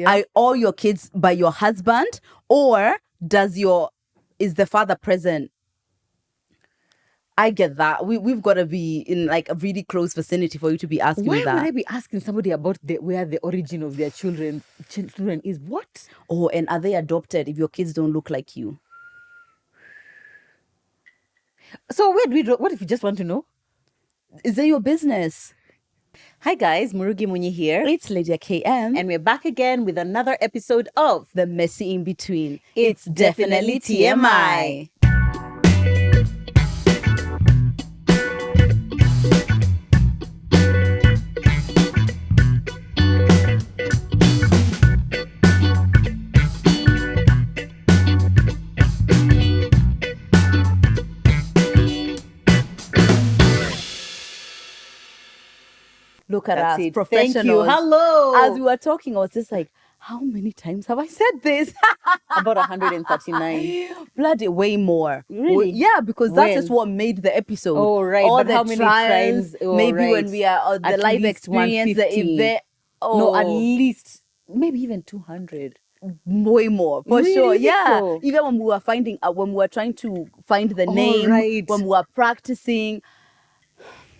Are all your kids by your husband, or is the father present? I get that. We've got to be in like a really close vicinity for you to be asking me that. Why would I be asking somebody about where the origin of their children is? What? Oh, and are they adopted if your kids don't look like you? So what if you just want to know? Is it your business? Hi guys, Murugi Munyi here. It's Lydia KM. And we're back again with another episode of The Messy In Between. It's definitely TMI. Look at That's us, it. professionals. Thank you. Hello. As we were talking, I was just like, how many times have I said this? About 139. Bloody way more. Really? Yeah, because that's just what made the episode. Oh, right. All but the how many trials, times? Oh, maybe right. when we are the At live least experience, the 150. event. Oh. No, at least, maybe even 200. Way more, for Really? sure. Yeah. So? Even when we were trying to find the name, right. when we were practicing.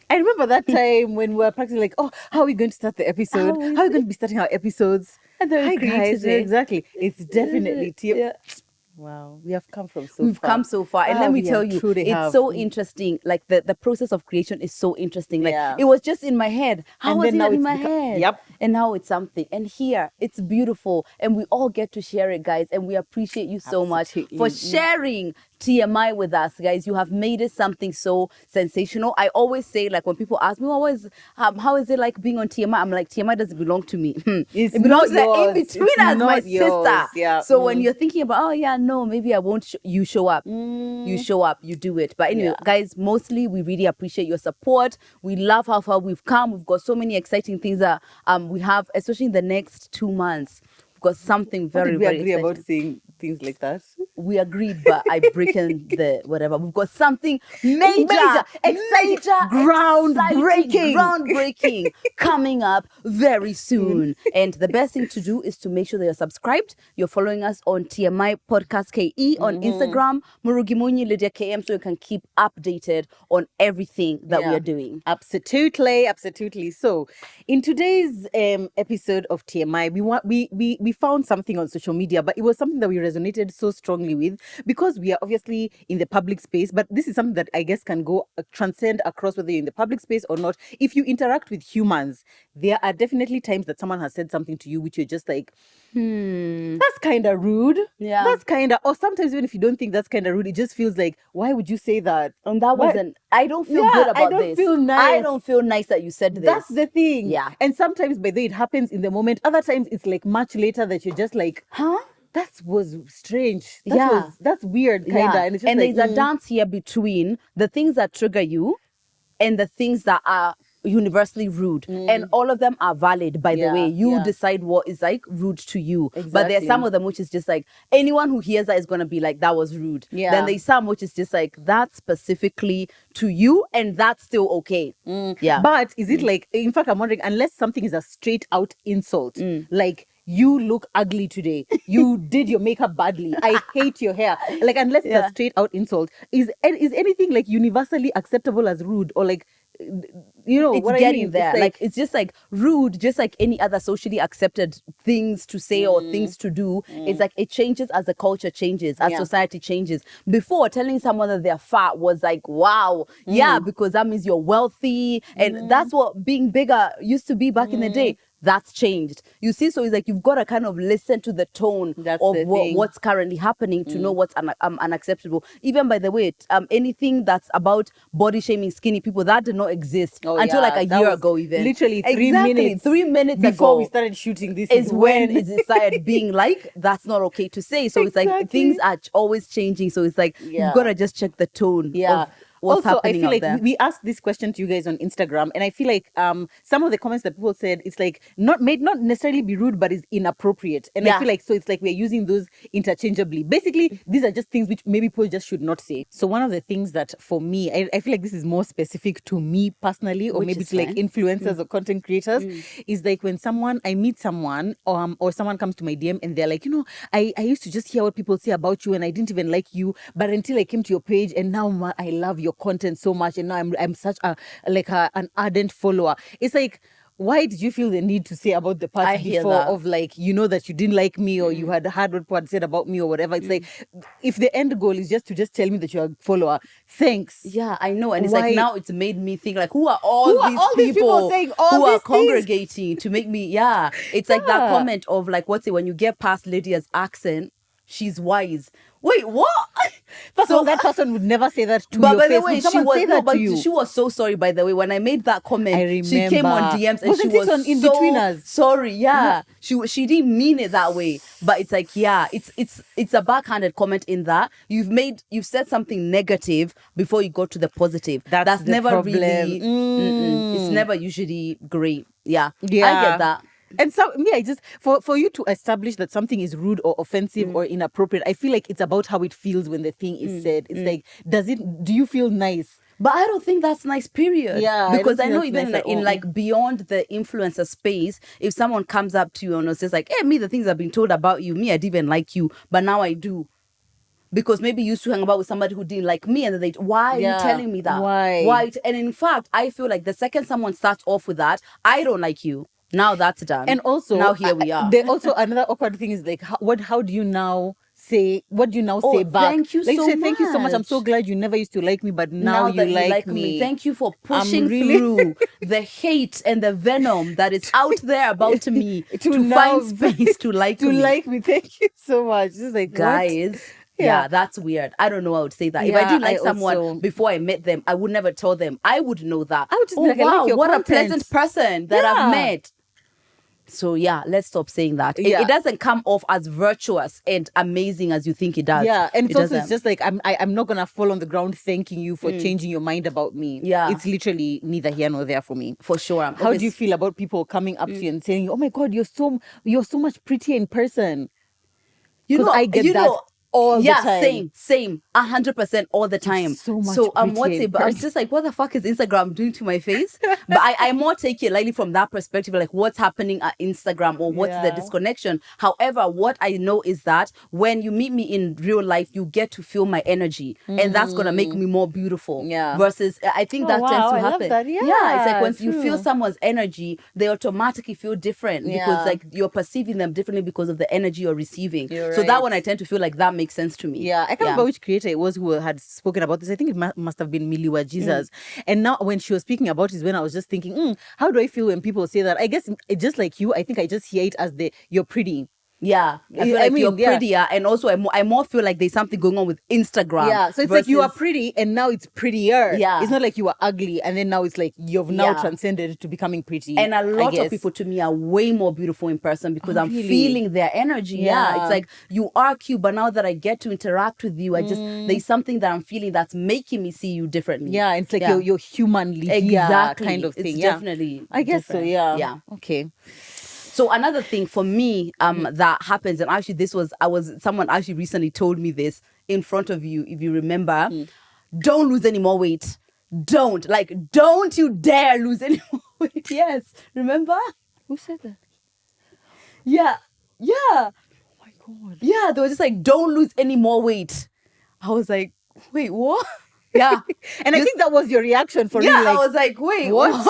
I remember that time when we were practicing, like, oh, how are we going to start the episode? How are we going to be starting our episodes? And then Hi, we guys. created it. Exactly. It's definitely Yeah. Wow, we have come from We've come so far. And let me tell you, it's so interesting. Like the process of creation is so interesting. Like it was just in my head. How was it in my head? Yep. And now it's something. And here, it's beautiful. And we all get to share it, guys. And we appreciate you so much for sharing TMI with us, guys. You have made it something so sensational. I always say, like, when people ask me, how is it like being on TMI? I'm like, TMI doesn't belong to me. It belongs in between us, my sister. Yeah. So when you're thinking about, oh yeah, no, maybe I won't, you show up. You show up, you do it. But anyway, guys, mostly we really appreciate your support. We love how far we've come. We've got so many exciting things that we have, especially in the next 2 months. We've got something very, very agree exciting. about saying things like that? We agreed, but I break in the whatever. We've got something major, groundbreaking coming up very soon. And the best thing to do is to make sure that you're subscribed. You're following us on TMI Podcast KE on Instagram, Murugi Munyi, Lydia KM, so you can keep updated on everything that we are doing. Absolutely. So, in today's episode of TMI, we found something on social media, but it was something that we resonated so strongly with because we are obviously in the public space. But this is something that I guess can go transcend across whether you're in the public space or not. If you interact with humans, there are definitely times that someone has said something to you which you're just like, that's kind of rude. Yeah. That's kind of, or sometimes even if you don't think that's kind of rude, it just feels like, why would you say that? And that wasn't, I don't feel good about this. I don't feel nice. I don't feel nice that you said this. That's the thing. Yeah. And sometimes by the way, it happens in the moment. Other times it's like much later that you're just like, huh? That was strange. That's weird, kind of. Yeah. And, it's just and like, there's a dance here between the things that trigger you and the things that are universally rude. And all of them are valid, by the way. You decide what is like rude to you. Exactly. But there's some of them which is just like, anyone who hears that is going to be like, that was rude. Yeah. Then there's some which is just like, that's specifically to you and that's still okay. Yeah. But is it like, in fact, I'm wondering, unless something is a straight out insult, like, you look ugly today. You did your makeup badly. I hate your hair. Like, unless it's a straight out insult, is anything like universally acceptable as rude or like, you know, it's what getting I mean? there. Like, it's just like rude, just like any other socially accepted things to say or things to do. It's like it changes as the culture changes, as society changes. Before, telling someone that they're fat was like, wow, because that means you're wealthy. And that's what being bigger used to be back in the day. That's changed. You see, so it's like you've got to kind of listen to the tone of what's currently happening to know what's unacceptable. Even, by the way, anything that's about body shaming skinny people, that did not exist until like a year ago even. Literally 3 minutes. 3 minutes before ago we started shooting this is when it started being like, that's not okay to say. So it's like things are always changing. So it's like, you've got to just check the tone of what's also, I happening feel out like there. we asked this question to you guys on Instagram, and I feel like some of the comments that people said, it's like not necessarily be rude, but is inappropriate. And I Yeah. feel like, so it's like we're using those interchangeably. Basically, these are just things which maybe people just should not say. So one of the things that for me, I feel like this is more specific to me personally, or Which maybe is to like fine. influencers or content creators, is like when I meet someone, or someone comes to my DM and they're like, I used to just hear what people say about you, and I didn't even like you, but until I came to your page, and now I love your content so much, and now I'm such an ardent follower. It's like, why did you feel the need to say about the part I hear before that. of like, that you didn't like me, or you had heard what people had said about me or whatever? It's like, if the end goal is just to tell me that you're a follower, thanks. Yeah, I know. And it's Why? like now it's made me think like, who are all Who are these all these people saying all who are these things? congregating to make me, yeah. It's like that Yeah. comment of like, what's it, when you get past Lydia's accent, she's wise. Wait, what? First of all, that person would never say that to But your by face. the way, Would she someone was say that to you? she was so sorry. By the way, when I made that comment, I she came on remember. DMs and Wasn't she it was in so between us? sorry. Yeah, she didn't mean it that way. But it's like, yeah, it's a backhanded comment in that you've said something negative before you go to the positive. That's the never problem. really. It's never usually great. Yeah, Yeah. I get that. And so me, I just for you to establish that something is rude or offensive or inappropriate, I feel like it's about how it feels when the thing is said. It's like, do you feel nice? But I don't think that's nice, period. Yeah, I Because don't I think know that's even nice at in all. like beyond the influencer space, if someone comes up to you and says like, hey, me, the things I've been told about you, me, I didn't even like you, but now I do. Because maybe you used to hang about with somebody who didn't like me, and then why are you Yeah, telling me that? why? And in fact, I feel like the second someone starts off with that, I don't like you. Now that's done. And also, now here we are. Also another awkward thing is like, how do you now say? What do you now say back? Thank you like, so say, thank you so much. I'm much. so glad you never used to like me, but now that you like me. Thank you for I'm pushing really- through the hate and the venom that is out there about me to now- find space to like to me. like me. Thank you so much. It's like, what? Guys. Yeah, that's weird. I don't know how I would say that. If I Yeah, didn't like I someone also- before I met them, I would never tell them. I would know that. I would just be like, I wow, like your what content. a pleasant person that Yeah. I've met. So yeah, let's stop saying that. Yeah. It doesn't come off as virtuous and amazing as you think it does. Yeah, and it's also, it's doesn't. just like, I'm not gonna fall on the ground thanking you for changing your mind about me. Yeah. It's literally neither here nor there for me. For sure. How do you feel about people coming up to you and saying, "Oh my God, you're so much prettier in person"? Because I get that all the time. Same, 100% all the time. so much what's prettier in it? But I was person. just like, what the fuck is Instagram doing to my face? But I more take it lightly from that perspective, like what's happening at Instagram or what's the Yeah. disconnection. However, what I know is that when you meet me in real life, you get to feel my energy, and that's gonna make me more beautiful. Yeah. Versus, I think Oh, that tends wow, to I love happen. that. It's like Yeah, when you feel true. someone's energy, they automatically feel different Yeah. because like you're perceiving them differently because of the energy you're receiving. You're So that right. one I tend to feel like that makes sense to me. Yeah, I can't remember which creator it was who had spoken about this. I think it must have been Miliwa Jesus. And now when she was speaking about it is when I was just thinking, how do I feel when people say that? I guess just like you, I think I just hear it as you're pretty. Yeah, I feel I like mean, you're yeah. prettier, and also I more feel like there's something going on with Instagram. Yeah, so it's like you are versus- pretty and now it's prettier. Yeah. It's not like you were ugly and then now it's like you've now Yeah. transcended to becoming pretty. And a I lot of guess. people to me are way more beautiful in person because Oh, I'm really? feeling their energy. Yeah. Yeah. It's like you are cute, but now that I get to interact with you, there's something that I'm feeling that's making me see you differently. Yeah, it's like Yeah. you're humanly here Exactly. kind of It's thing. Yeah. definitely I guess so, different. yeah. Yeah. Okay. So another thing for me that happens, and actually someone actually recently told me this in front of you, if you remember, don't lose any more weight. Don't you dare lose any more weight. Yes, remember? Who said that? Yeah. Oh my God. Yeah, they were just like, don't lose any more weight. I was like, wait, what? Yeah. And I think that was your reaction for Yeah, real. Like, I was like, wait, what?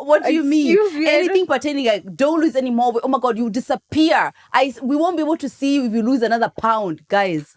what do you mean? Excuse me, I Anything pertaining like, don't lose any more weight. Oh my God, you disappear. We won't be able to see you if you lose another pound, guys.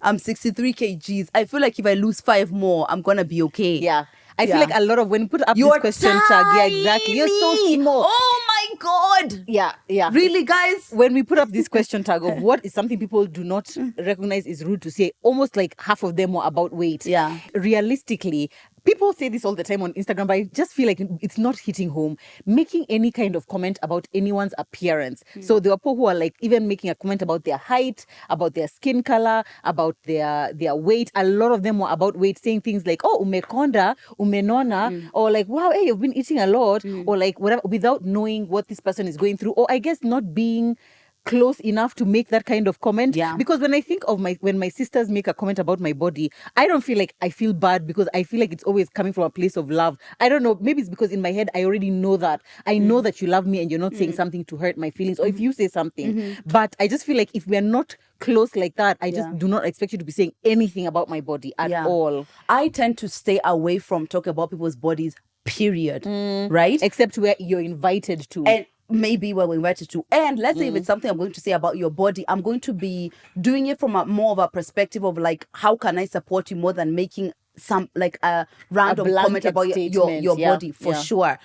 I'm 63 kgs. I feel like if I lose 5 more, I'm gonna be okay. yeah. I feel Yeah. like a lot of when you put up You're this question tag, yeah, exactly. You're so tiny. small. Oh my God. Yeah. Really, guys? When we put up this question tag of what is something people do not recognize is rude to say, almost like half of them were about weight. Yeah. Realistically, people say this all the time on Instagram, but I just feel like it's not hitting home. Making any kind of comment about anyone's appearance. So there are people who are like even making a comment about their height, about their skin color, about their weight. A lot of them were about weight, saying things like, "Oh, umekonda, umenona," or like, "Wow, hey, you've been eating a lot," or like whatever, without knowing what this person is going through, or I guess not being close enough to make that kind of comment. Yeah. Because when I think of when my sisters make a comment about my body, I don't feel like I feel bad, because I feel like it's always coming from a place of love. I don't know, maybe it's because in my head I already know that. I know that you love me and you're not saying something to hurt my feelings, or if you say something. But I just feel like if we are not close like that, I just do not expect you to be saying anything about my body at all. I tend to stay away from talking about people's bodies, period. Right? Except where you're invited to. And maybe where we're invited to. And let's say if it's something I'm going to say about your body, I'm going to be doing it from a more of a perspective of like, how can I support you, more than making some like a random comment about your body, for sure.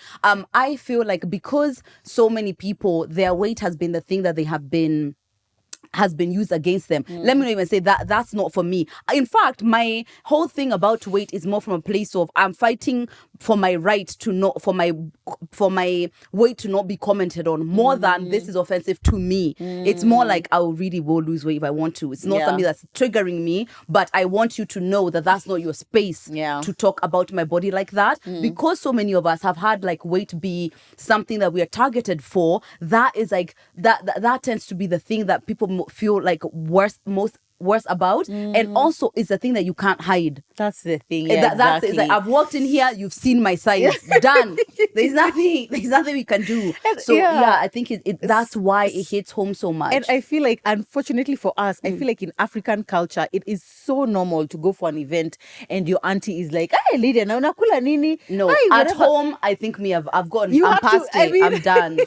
I feel like because so many people, their weight has been the thing that they have been has been used against them. Let me not even say that that's not for me. In fact, my whole thing about weight is more from a place of I'm fighting for my right to not, for my weight to not be commented on, more than this is offensive to me. It's more like I really will lose weight if I want to. It's not something that's triggering me, but I want you to know that that's not your space to talk about my body like that. Because so many of us have had like weight be something that we are targeted for. That is like that tends to be the thing that people feel like worse about, and also it's the thing that you can't hide. That's the thing. That's it's like, I've walked in here, you've seen my size. Done. There's nothing we can do. So I think that's why it hits home so much. And I feel like, unfortunately for us, I feel like in African culture, it is so normal to go for an event and your auntie is like, "Hey, Lydia, na unakula nini?" No, at home, I think I've gone. You I'm have past to, I it. mean- I'm done.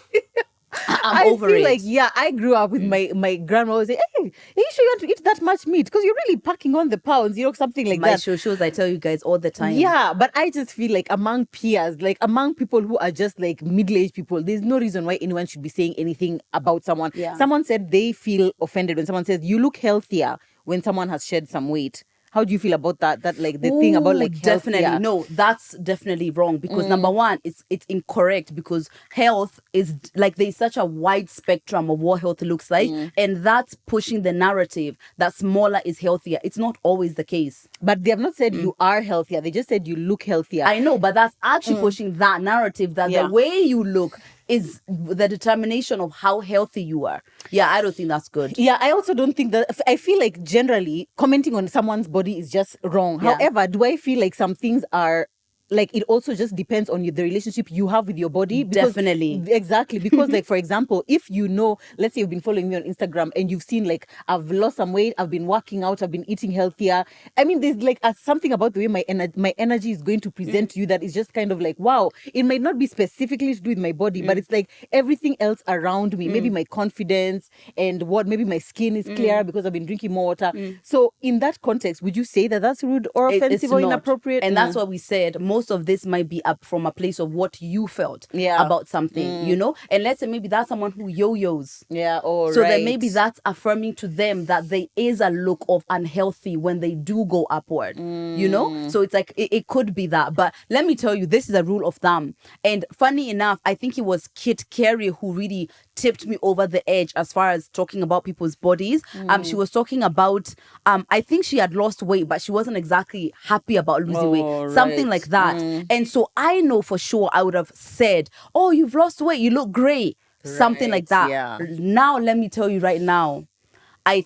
I'm over feel it. like, I grew up with my grandma always say, "Hey, are you sure you want to eat that much meat? Because you're really packing on the pounds," something like My that. shows, I tell you guys all the time. Yeah, but I just feel like among peers, like among people who are just like middle-aged people, there's no reason why anyone should be saying anything about someone. Yeah. Someone said they feel offended when someone says you look healthier when someone has shed some weight. How do you feel about that? That like the thing about like definitely healthier? no, that's definitely wrong, because number one, it's incorrect, because health is like there's such a wide spectrum of what health looks like, and that's pushing the narrative that smaller is healthier. It's not always the case. But they have not said you are healthier. They just said you look healthier. I know, but that's actually pushing that narrative that the way you look is the determination of how healthy you are. Yeah, I don't think that's good. Yeah, I also don't think that. I feel like generally commenting on someone's body is just wrong. Yeah. However, do I feel like some things are like, it also just depends on the relationship you have with your body? Definitely. Exactly. Because like, for example, if you know, let's say you've been following me on Instagram and you've seen like, I've lost some weight, I've been working out, I've been eating healthier. I mean, there's like something about the way my energy is going to present to you that is just kind of like, wow, it might not be specifically to do with my body, but it's like everything else around me, maybe my confidence and maybe my skin is clearer because I've been drinking more water. So in that context, would you say that that's rude or offensive It's or not. inappropriate? And that's what we said. Most of this might be up from a place of what you felt about something, you know? And let's say maybe that's someone who yo-yos. Yeah, or So then maybe that's affirming to them that there is a look of unhealthy when they do go upward, you know? So it's like, it could be that. But let me tell you, this is a rule of thumb. And funny enough, I think it was Kit Carey who really tipped me over the edge as far as talking about people's bodies. She was talking about, I think she had lost weight, but she wasn't exactly happy about losing weight. Something like that. And so I know for sure I would have said, "Oh, you've lost weight, you look great." Something like that. Yeah. Now, let me tell you right now, I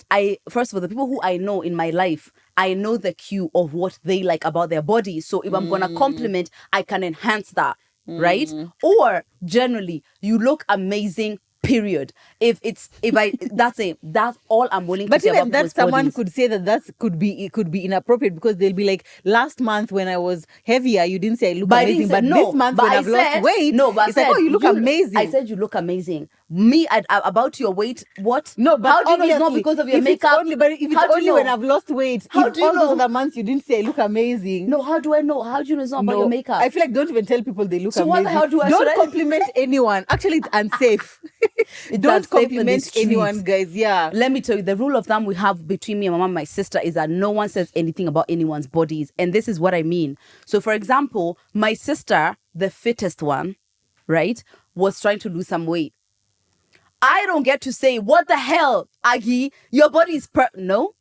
first of all, the people who I know in my life, I know the cue of what they like about their body. So if I'm gonna compliment, I can enhance that, right? Or generally, you look amazing. Period. That's all I'm willing to But say even about that, people's someone bodies. could say that could be inappropriate, because they'll be like, last month when I was heavier, you didn't say I look But I amazing. didn't say, But no, this month but when I I've lost said- weight, no, but I it's like, said, oh, you look amazing. I said you look amazing. Me about your weight, what? No, but how do you know it's not obviously, because of your if it's makeup? only, but if it's How do only you when know? I've lost weight, How if do you all those know? other months you didn't say I look amazing. No, how do I know? How do you know it's not about your makeup? I feel like don't even tell people they look So amazing. what the hell should Don't I- compliment anyone. Actually, it's unsafe. It's Don't unsafe in the compliment streets. anyone, guys. Yeah. Let me tell you, the rule of thumb we have between me and my mom and my sister is that no one says anything about anyone's bodies. And this is what I mean. So, for example, my sister, the fittest one, right, was trying to lose some weight. I don't get to say, what the hell, Aggie, your body is no.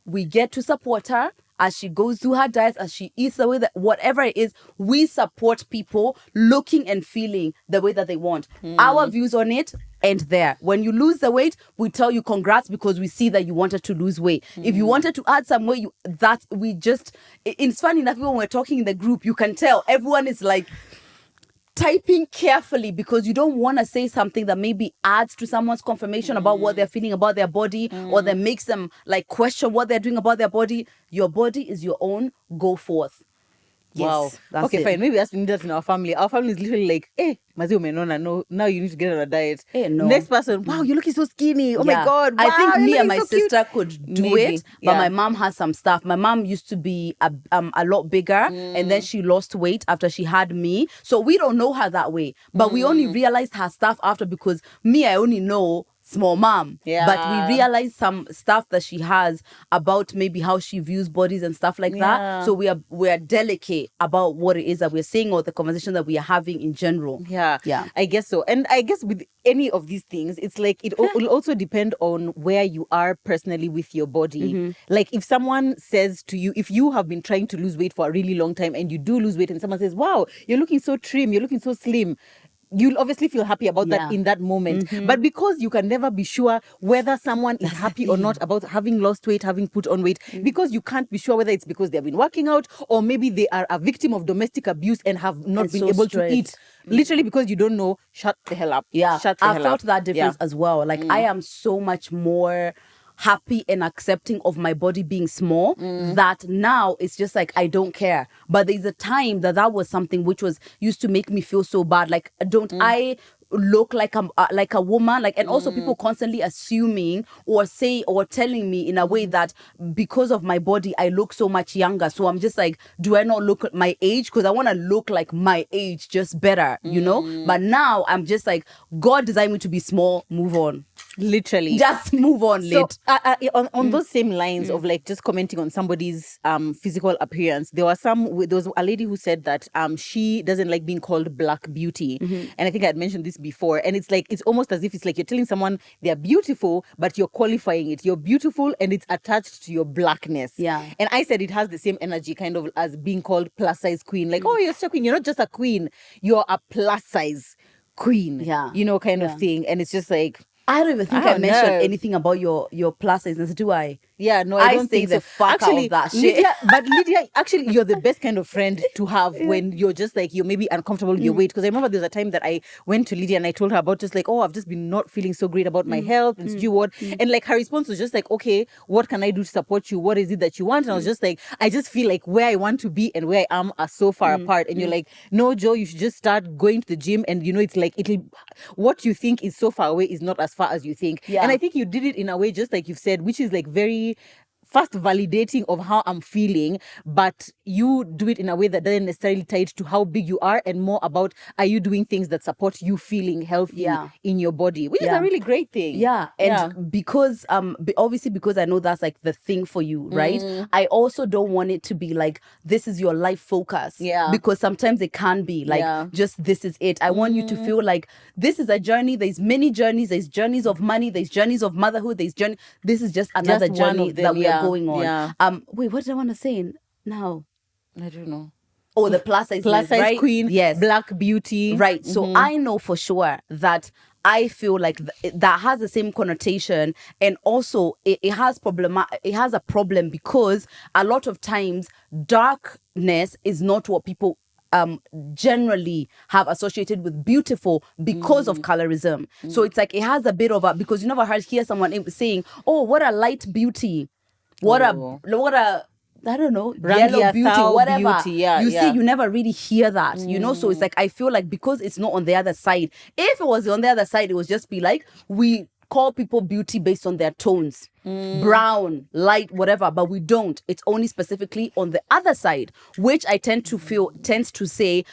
We get to support her as she goes through her diets, as she eats the way that, whatever it is, we support people looking and feeling the way that they want. Our views on it end there. When you lose the weight, we tell you congrats because we see that you wanted to lose weight. If you wanted to add some weight, it's funny enough, when we're talking in the group, you can tell everyone is like, typing carefully because you don't want to say something that maybe adds to someone's confirmation about what they're feeling about their body or that makes them like question what they're doing about their body. Your body is your own. Go forth. Yes, Wow. that's Okay, it. fine. Maybe that's that in our family. Our family is literally like, hey, Mazi umenona, no, now you need to get on a diet. No. Next person, wow, you're looking so skinny. Oh my God. Wow, I think me you're and my looking so cute. sister could do Maybe, it, but yeah. my mom has some stuff. My mom used to be a lot bigger, and then she lost weight after she had me. So we don't know her that way, but we only realized her stuff after because me, I only know small mom. Yeah. But we realized some stuff that she has about maybe how she views bodies and stuff like Yeah. that. So we are delicate about what it is that we're saying or the conversation that we are having in general. Yeah, I guess so. And I guess with any of these things, it's like it will also depend on where you are personally with your body. Like if someone says to you, if you have been trying to lose weight for a really long time and you do lose weight and someone says, wow, you're looking so trim, you're looking so slim, you'll obviously feel happy about that in that moment. But because you can never be sure whether someone is happy or not about having lost weight, having put on weight, because you can't be sure whether it's because they've been working out or maybe they are a victim of domestic abuse and have not And been so able stressed. to eat. Literally because you don't know, shut the hell up. Yeah, Shut the I hell felt up. that difference as well. Like I am so much more happy and accepting of my body being small that now it's just like I don't care. But there's a time that was something which was used to make me feel so bad. Like don't I look like a woman, like, and also people constantly assuming or say or telling me in a way that because of my body I look so much younger. So I'm just like, do I not look at my age? Because I want to look like my age, just better, you know. But now I'm just like, God designed me to be small. Move on. Literally. Just move on, So Lid. on those same lines of like just commenting on somebody's physical appearance, there was a lady who said that she doesn't like being called black beauty, and I think I had mentioned this before, and it's like it's almost as if it's like you're telling someone they're beautiful, but you're qualifying it. You're beautiful, and it's attached to your blackness. Yeah. And I said it has the same energy kind of as being called plus size queen. Like, oh, you're such a queen. You're not just a queen. You're a plus size queen. Yeah. You know, kind Yeah. of thing. And it's just like, I don't even think I I don't mentioned know. anything about your plus sizeness, do I? yeah, no, I don't stay think the so. fuck Actually, out of that shit. Lydia, actually, you're the best kind of friend to have when you're just like, you're maybe uncomfortable with your weight. Because I remember there was a time that I went to Lydia and I told her about just like, oh, I've just been not feeling so great about my health and do what. And like her response was just like, okay, what can I do to support you? What is it that you want? And I was just like, I just feel like where I want to be and where I am are so far apart. And you're like, no, Joe, you should just start going to the gym. And you know, it's like, what you think is so far away is not as far as you think. Yeah. And I think you did it in a way, just like you've said, which is like very fast validating of how I'm feeling, but you do it in a way that doesn't necessarily tie it to how big you are and more about, are you doing things that support you feeling healthy in your body, which is a really great thing. Yeah. And because obviously because I know that's like the thing for you, right? I also don't want it to be like this is your life focus. Yeah. Because sometimes it can be like just this is it. I want you to feel like this is a journey. There's many journeys. There's journeys of money. There's journeys of motherhood. This is just another Just one journey of them, that we are yeah. going on. Yeah. Wait, what did I want to say now? I don't know. Oh, the plus size right? queen, yes, black beauty, right. So I know for sure that I feel like that has the same connotation, and also it has a problem because a lot of times darkness is not what people generally have associated with beautiful because of colorism. So it's like it has a bit of a, because you never hear someone saying, oh, what a light beauty, what a I don't know, Rangi yellow beauty, Athao whatever. beauty, yeah, you yeah. see, you never really hear that, so it's like, I feel like because it's not on the other side. If it was on the other side, it would just be like, we call people beauty based on their tones, brown, light, whatever, but we don't. It's only specifically on the other side, which I tends to say,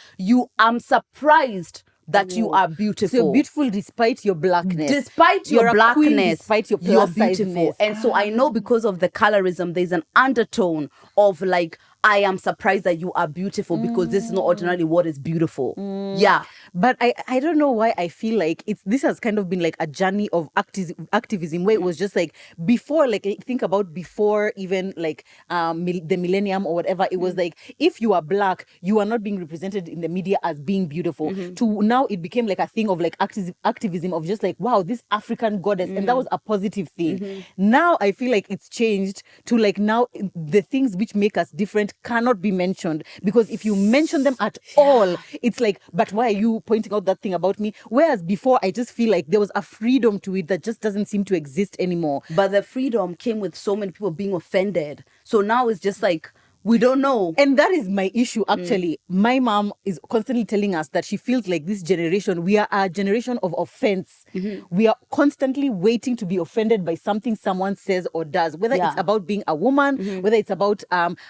I'm surprised that you are beautiful. So you're beautiful despite your blackness. Despite your You're a blackness, queen despite your you're plus beautiful. sizeness. And so I know, because of the colorism, there's an undertone of like, I am surprised that you are beautiful, because this is not ordinarily what is beautiful. Yeah. But I don't know why I feel like this has kind of been like a journey of activism where it was just like before, like think about before even like the millennium or whatever, it was like if you are black, you are not being represented in the media as being beautiful. To now it became like a thing of like activism of just like, wow, this African goddess, and that was a positive thing. Now I feel like it's changed to like, now the things which make us different cannot be mentioned, because if you mention them at all, it's like, but why are you pointing out that thing about me? Whereas before, I just feel like there was a freedom to it that just doesn't seem to exist anymore. But the freedom came with so many people being offended. So now it's just like, we don't know. And that is my issue, actually. My mom is constantly telling us that she feels like this generation, we are a generation of offense. We are constantly waiting to be offended by something someone says or does, whether it's about being a woman, whether it's about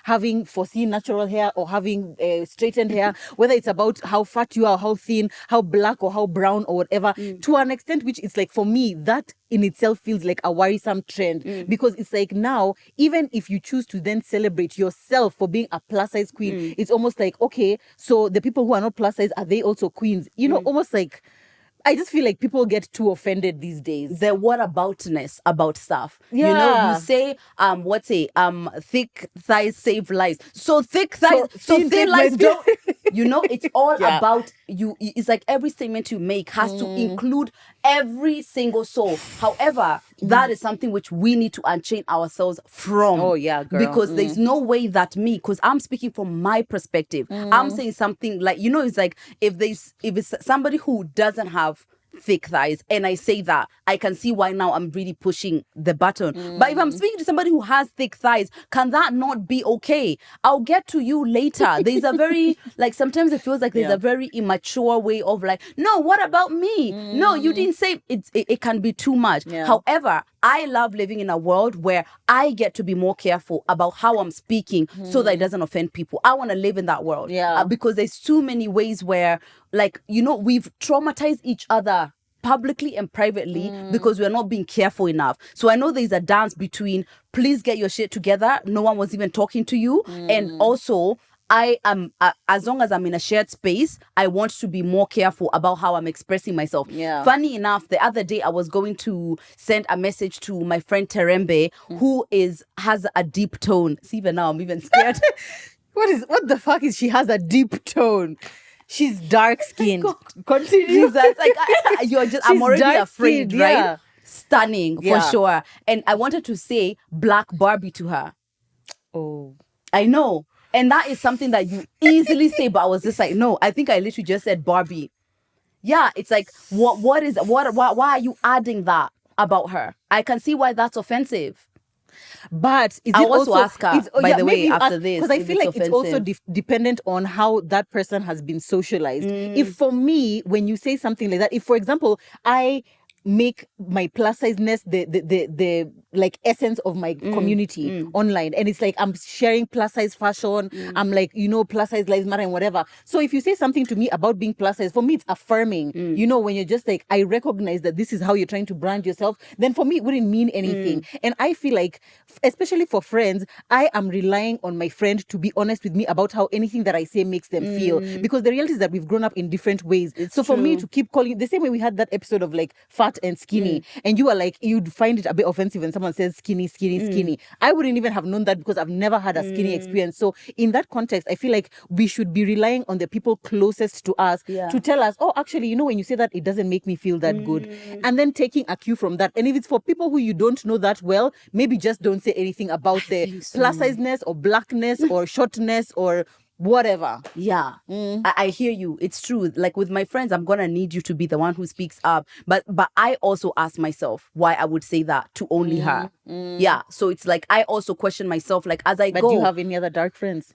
having foreseen natural hair or having straightened hair, whether it's about how fat you are, how thin, how black or how brown or whatever, to an extent which it's like, for me, that in itself feels like a worrisome trend, because it's like, now, even if you choose to then celebrate yourself for being a plus size queen, it's almost like, okay, so the people who are not plus size, are they also queens? Almost like, I just feel like people get too offended these days. The whataboutness about stuff. Yeah. You say, thick thighs save lives. So thick thighs, so thin lives don't. It's all about you. It's like every statement you make has to include every single soul. However, that is something which we need to unchain ourselves from. Oh, yeah, girl. Because there's no way that because I'm speaking from my perspective, I'm saying something like, it's like, if it's somebody who doesn't have thick thighs and I say that, I can see why now I'm really pushing the button. But if I'm speaking to somebody who has thick thighs, can that not be okay? I'll get to you later. There's a very, like, sometimes it feels like there's a very immature way of like, no, what about me? No, you didn't say it can be too much. However, I love living in a world where I get to be more careful about how I'm speaking so that it doesn't offend people. I want to live in that world. Because there's too many ways where, like, we've traumatized each other publicly and privately because we're not being careful enough. So I know there's a dance between, please get your shit together, no one was even talking to you, and also, I am, as long as I'm in a shared space, I want to be more careful about how I'm expressing myself. Funny enough, the other day I was going to send a message to my friend Terembe, who has a deep tone. See, even now I'm even scared. What the fuck is she has a deep tone? She's dark skinned. Continue. Like, I'm already afraid, right? Yeah. Stunning, for sure. And I wanted to say Black Barbie to her. Oh. I know. And that is something that you easily say, but I was just like, no, I think I literally just said Barbie. Yeah, it's like, why are you adding that about her? I can see why that's offensive. But I'll also ask her, by the way, after this. Because I feel like it's also dependent on how that person has been socialized. If for me, when you say something like that, if, for example, I make my plus sizeness the like essence of my community online, and it's like I'm sharing plus size fashion, I'm like, plus size lives matter and whatever. So if you say something to me about being plus size, for me it's affirming. When you're just like, I recognize that this is how you're trying to brand yourself, then for me it wouldn't mean anything. And I feel like, especially for friends, I am relying on my friend to be honest with me about how anything that I say makes them feel, because the reality is that we've grown up in different ways. So for me to keep calling, the same way we had that episode of like fat and skinny, and you are like, you'd find it a bit offensive when someone says skinny. I wouldn't even have known that because I've never had a skinny experience. So in that context, I feel like we should be relying on the people closest to us to tell us, oh, actually, when you say that, it doesn't make me feel that good. And then taking a cue from that. And if it's for people who you don't know that well, maybe just don't say anything about the plus sizeness or blackness or shortness or whatever. Yeah, I hear you. It's true. Like with my friends, I'm gonna need you to be the one who speaks up. But I also ask myself why I would say that to only her. Yeah. So it's like I also question myself. Like as I But go. do you have any other dark friends?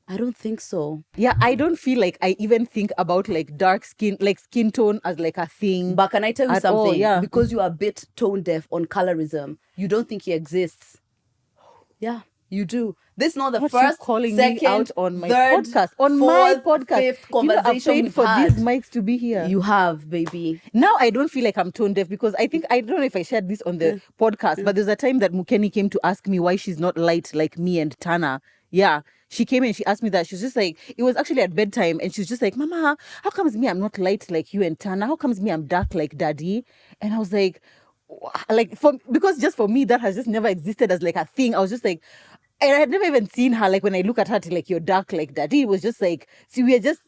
I don't think so. Yeah, I don't feel like I even think about like dark skin, like skin tone as like a thing. But can I tell you at all, something? yeah. Because you are a bit tone deaf on colorism, you don't think he exists. Yeah, you do. This is not the What first, you calling second, me out on my third, podcast, on fourth, my podcast. fifth You know, I've conversation paid we've for had. these mics to be here. You have, baby. Now I don't feel like I'm tone deaf because I think, I don't know if I shared this on the podcast, but there's a time that Mukeni came to ask me why she's not light like me and Tana. Yeah, she came and she asked me that. She was just like, it was actually at bedtime, and she was just like, Mama, how comes me I'm not light like you and Tana? How comes me I'm dark like Daddy? And I was like because just for me that has just never existed as like a thing. I was just like, and I had never even seen her like when I look at her to like, you're dark like Daddy. It was just like, see, we're just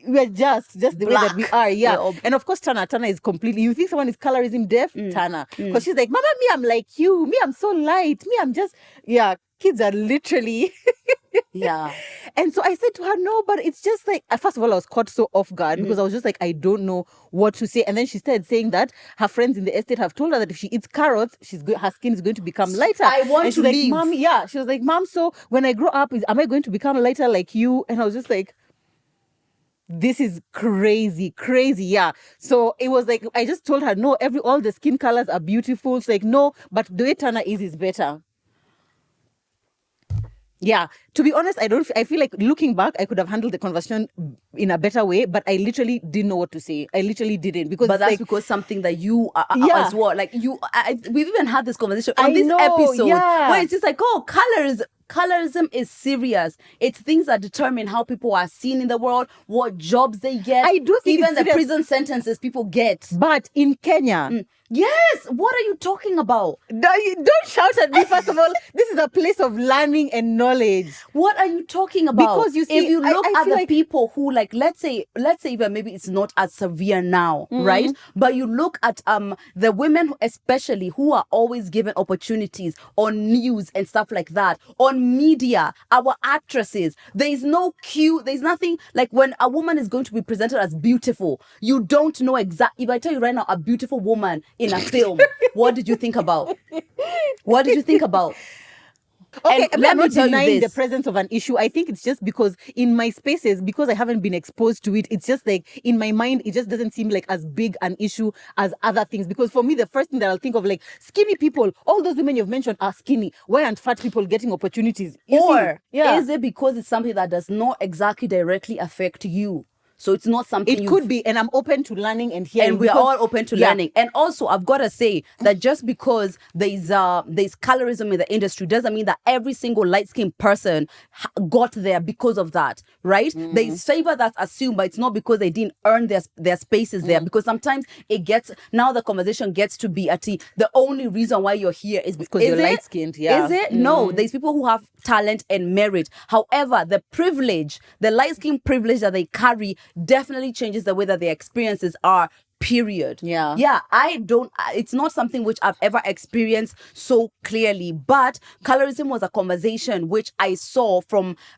the way that we Black. are, yeah. We're all- And of course, Tana is completely. You think someone is colorism deaf? Tana, because she's like, Mama, me, I'm like you. Me, I'm so light. Me, I'm just, yeah. Kids are literally. Yeah. And so I said to her, no, but it's just like, first of all, I was caught so off guard because I was just like, I don't know what to say. And then she started saying that her friends in the estate have told her that if she eats carrots, her skin is going to become lighter. I want and she's to like, leave. Mom, yeah. She was like, Mom, so when I grow up, am I going to become lighter like you? And I was just like, this is crazy, yeah. So it was like, I just told her, no, all the skin colors are beautiful. She's like, no, but the way Tana is better. Yeah, to be honest, I feel like looking back, I could have handled the conversation in a better way, but I literally didn't know what to say. I literally didn't, because But it's that's like, because something that you are Yeah. as well. Like we've even had this conversation on I this know, episode yeah. where it's just like, oh, colorism is serious. It's things that determine how people are seen in the world, what jobs they get. I do think even it's the serious. prison sentences people get. But in Kenya, Yes, what are you talking about? don't shout at me. First of all, this is a place of learning and knowledge. What are you talking about? Because you see, if you look I at feel the like- people who, like, let's say even maybe it's not as severe now, right? But you look at the women especially who are always given opportunities on news and stuff like that, on media, our actresses. There's no cue, there's nothing like when a woman is going to be presented as beautiful, you don't know exactly. If I tell you right now, a beautiful woman in a film, what did you think about? What did you think about? Okay, And let let me me tell you denying the this. presence of an issue. I think it's just because in my spaces, because I haven't been exposed to it, it's just like in my mind, it just doesn't seem like as big an issue as other things. Because for me, the first thing that I'll think of, like, skinny people, all those women you've mentioned are skinny. Why aren't fat people getting opportunities? Or yeah, is it because it's something that does not exactly directly affect you? So it's not something it could be, and I'm open to learning and hearing. and we are because- all open to Yeah. learning. And also, I've got to say that just because there's colorism in the industry doesn't mean that every single light-skinned person got there because of that, right? There's favor that's assumed, but it's not because they didn't earn their spaces there. Because sometimes now the conversation gets to be the only reason why you're here is because you're light-skinned, yeah. Is it? No, there's people who have talent and merit. However, the light-skinned privilege that they carry definitely changes the way that their experiences are, period. Yeah. It's not something which I've ever experienced so clearly, but colorism was a conversation which I saw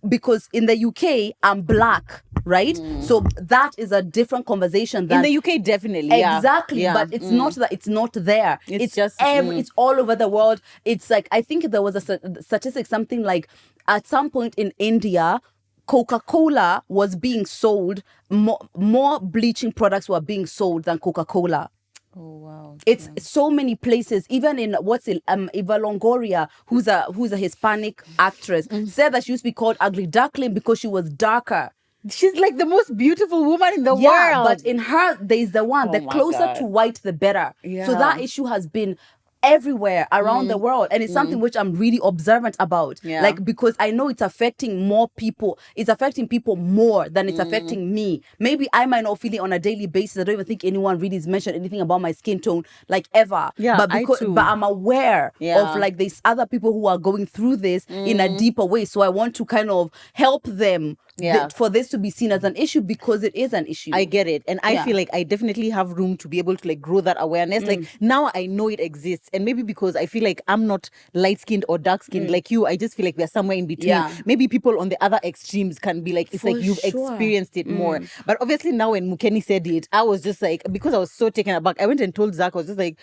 because in the UK I'm black, right? So that is a different conversation than In the UK, definitely. Yeah. exactly. Yeah. But it's not that it's not there. It's just, it's all over the world. It's like, I think there was a statistic, something like at some point in India, Coca-Cola was being sold, more bleaching products were being sold than Coca-Cola. Oh wow! It's so many places. Even in Eva Longoria, who's a Hispanic actress, said that she used to be called ugly duckling because she was darker. She's like the most beautiful woman in the Yeah, world. but in her, there's the one. Oh The my closer God. to white, the better. Yeah. So that issue has been everywhere around the world, and it's something which I'm really observant about. Yeah. Like, because I know it's affecting more people. It's affecting people more than it's affecting me. Maybe I might not feel it on a daily basis. I don't even think anyone really has mentioned anything about my skin tone, like, ever. Yeah, but I too. but I'm aware Yeah. of, like, these other people who are going through this in a deeper way. So I want to kind of help them. Yeah. For this to be seen as an issue, because it is an issue. I get it. And I Yeah. feel like I definitely have room to be able to, like, grow that awareness. Like, now I know it exists. and maybe because I feel like I'm not light-skinned or dark-skinned like you, I just feel like we're somewhere in between. Yeah. Maybe people on the other extremes can be like, it's For like you've sure. experienced it more. But obviously now when Mukeni said it, I was just like, because I was so taken aback, I went and told Zach, I was just like,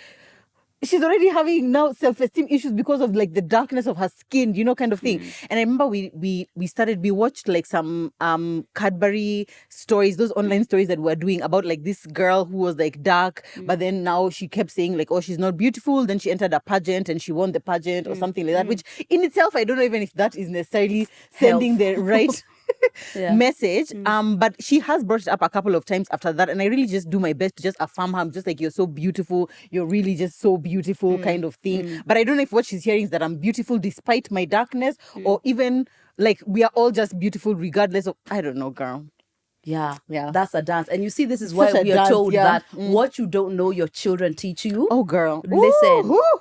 she's already having now self-esteem issues because of like the darkness of her skin, kind of thing. And I remember we watched like some Cadbury stories, those online stories that we're doing about like this girl who was like dark, but then now she kept saying like, oh, she's not beautiful. Then she entered a pageant and she won the pageant or something like that, which in itself, I don't know even if that is necessarily sending the right message. But she has brought it up a couple of times after that, and I really just do my best to just affirm her. I'm just like, you're so beautiful, you're really just so beautiful, kind of thing. But I don't know if what she's hearing is that I'm beautiful despite my darkness, or even like we are all just beautiful regardless of, I don't know, girl. Yeah, Yeah. that's a dance. And you see, this is Such why a we are dance, told yeah. that what you don't know, your children teach you. Oh, girl. Listen. Ooh.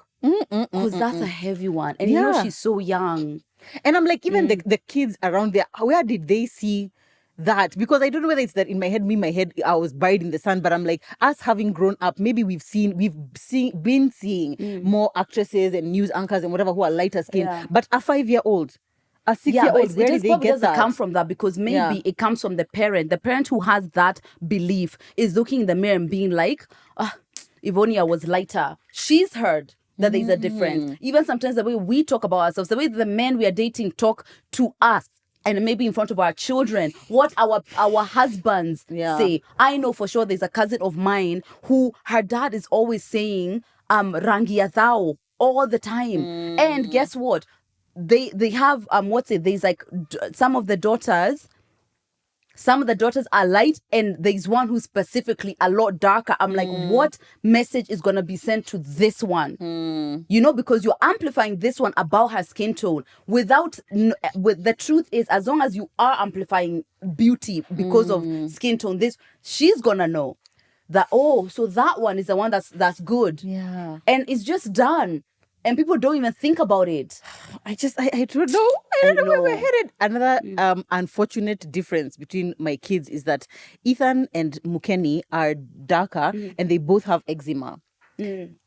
Because that's a heavy one. And you know, Yeah. she's so young. And I'm like, even the kids around there, where did they see that? Because I don't know whether it's that in my head, I was buried in the sun, but I'm like, us having grown up, maybe we've been seeing more actresses and news anchors and whatever who are lighter skinned. Yeah. But a 5-year-old, a 6-year-old, where did they probably get doesn't that? come from that, because maybe it comes from the parent. The parent who has that belief is looking in the mirror and being like, if only I was lighter. She's heard that there's a difference. Even sometimes the way we talk about ourselves, the way the men we are dating talk to us, and maybe in front of our children, what our husbands say. I know for sure there's a cousin of mine who her dad is always saying rangi thou all the time. And guess what? They have there's like some of the daughters are light, and there's one who's specifically a lot darker. I'm like, what message is going to be sent to this one? Because you're amplifying this one about her skin tone with the truth is, as long as you are amplifying beauty because of skin tone, she's going to know that, so that one is the one that's good. Yeah. And it's just done. And people don't even think about it. I don't know. I don't know where we're headed. Another unfortunate difference between my kids is that Ethan and Mukeni are darker and they both have eczema.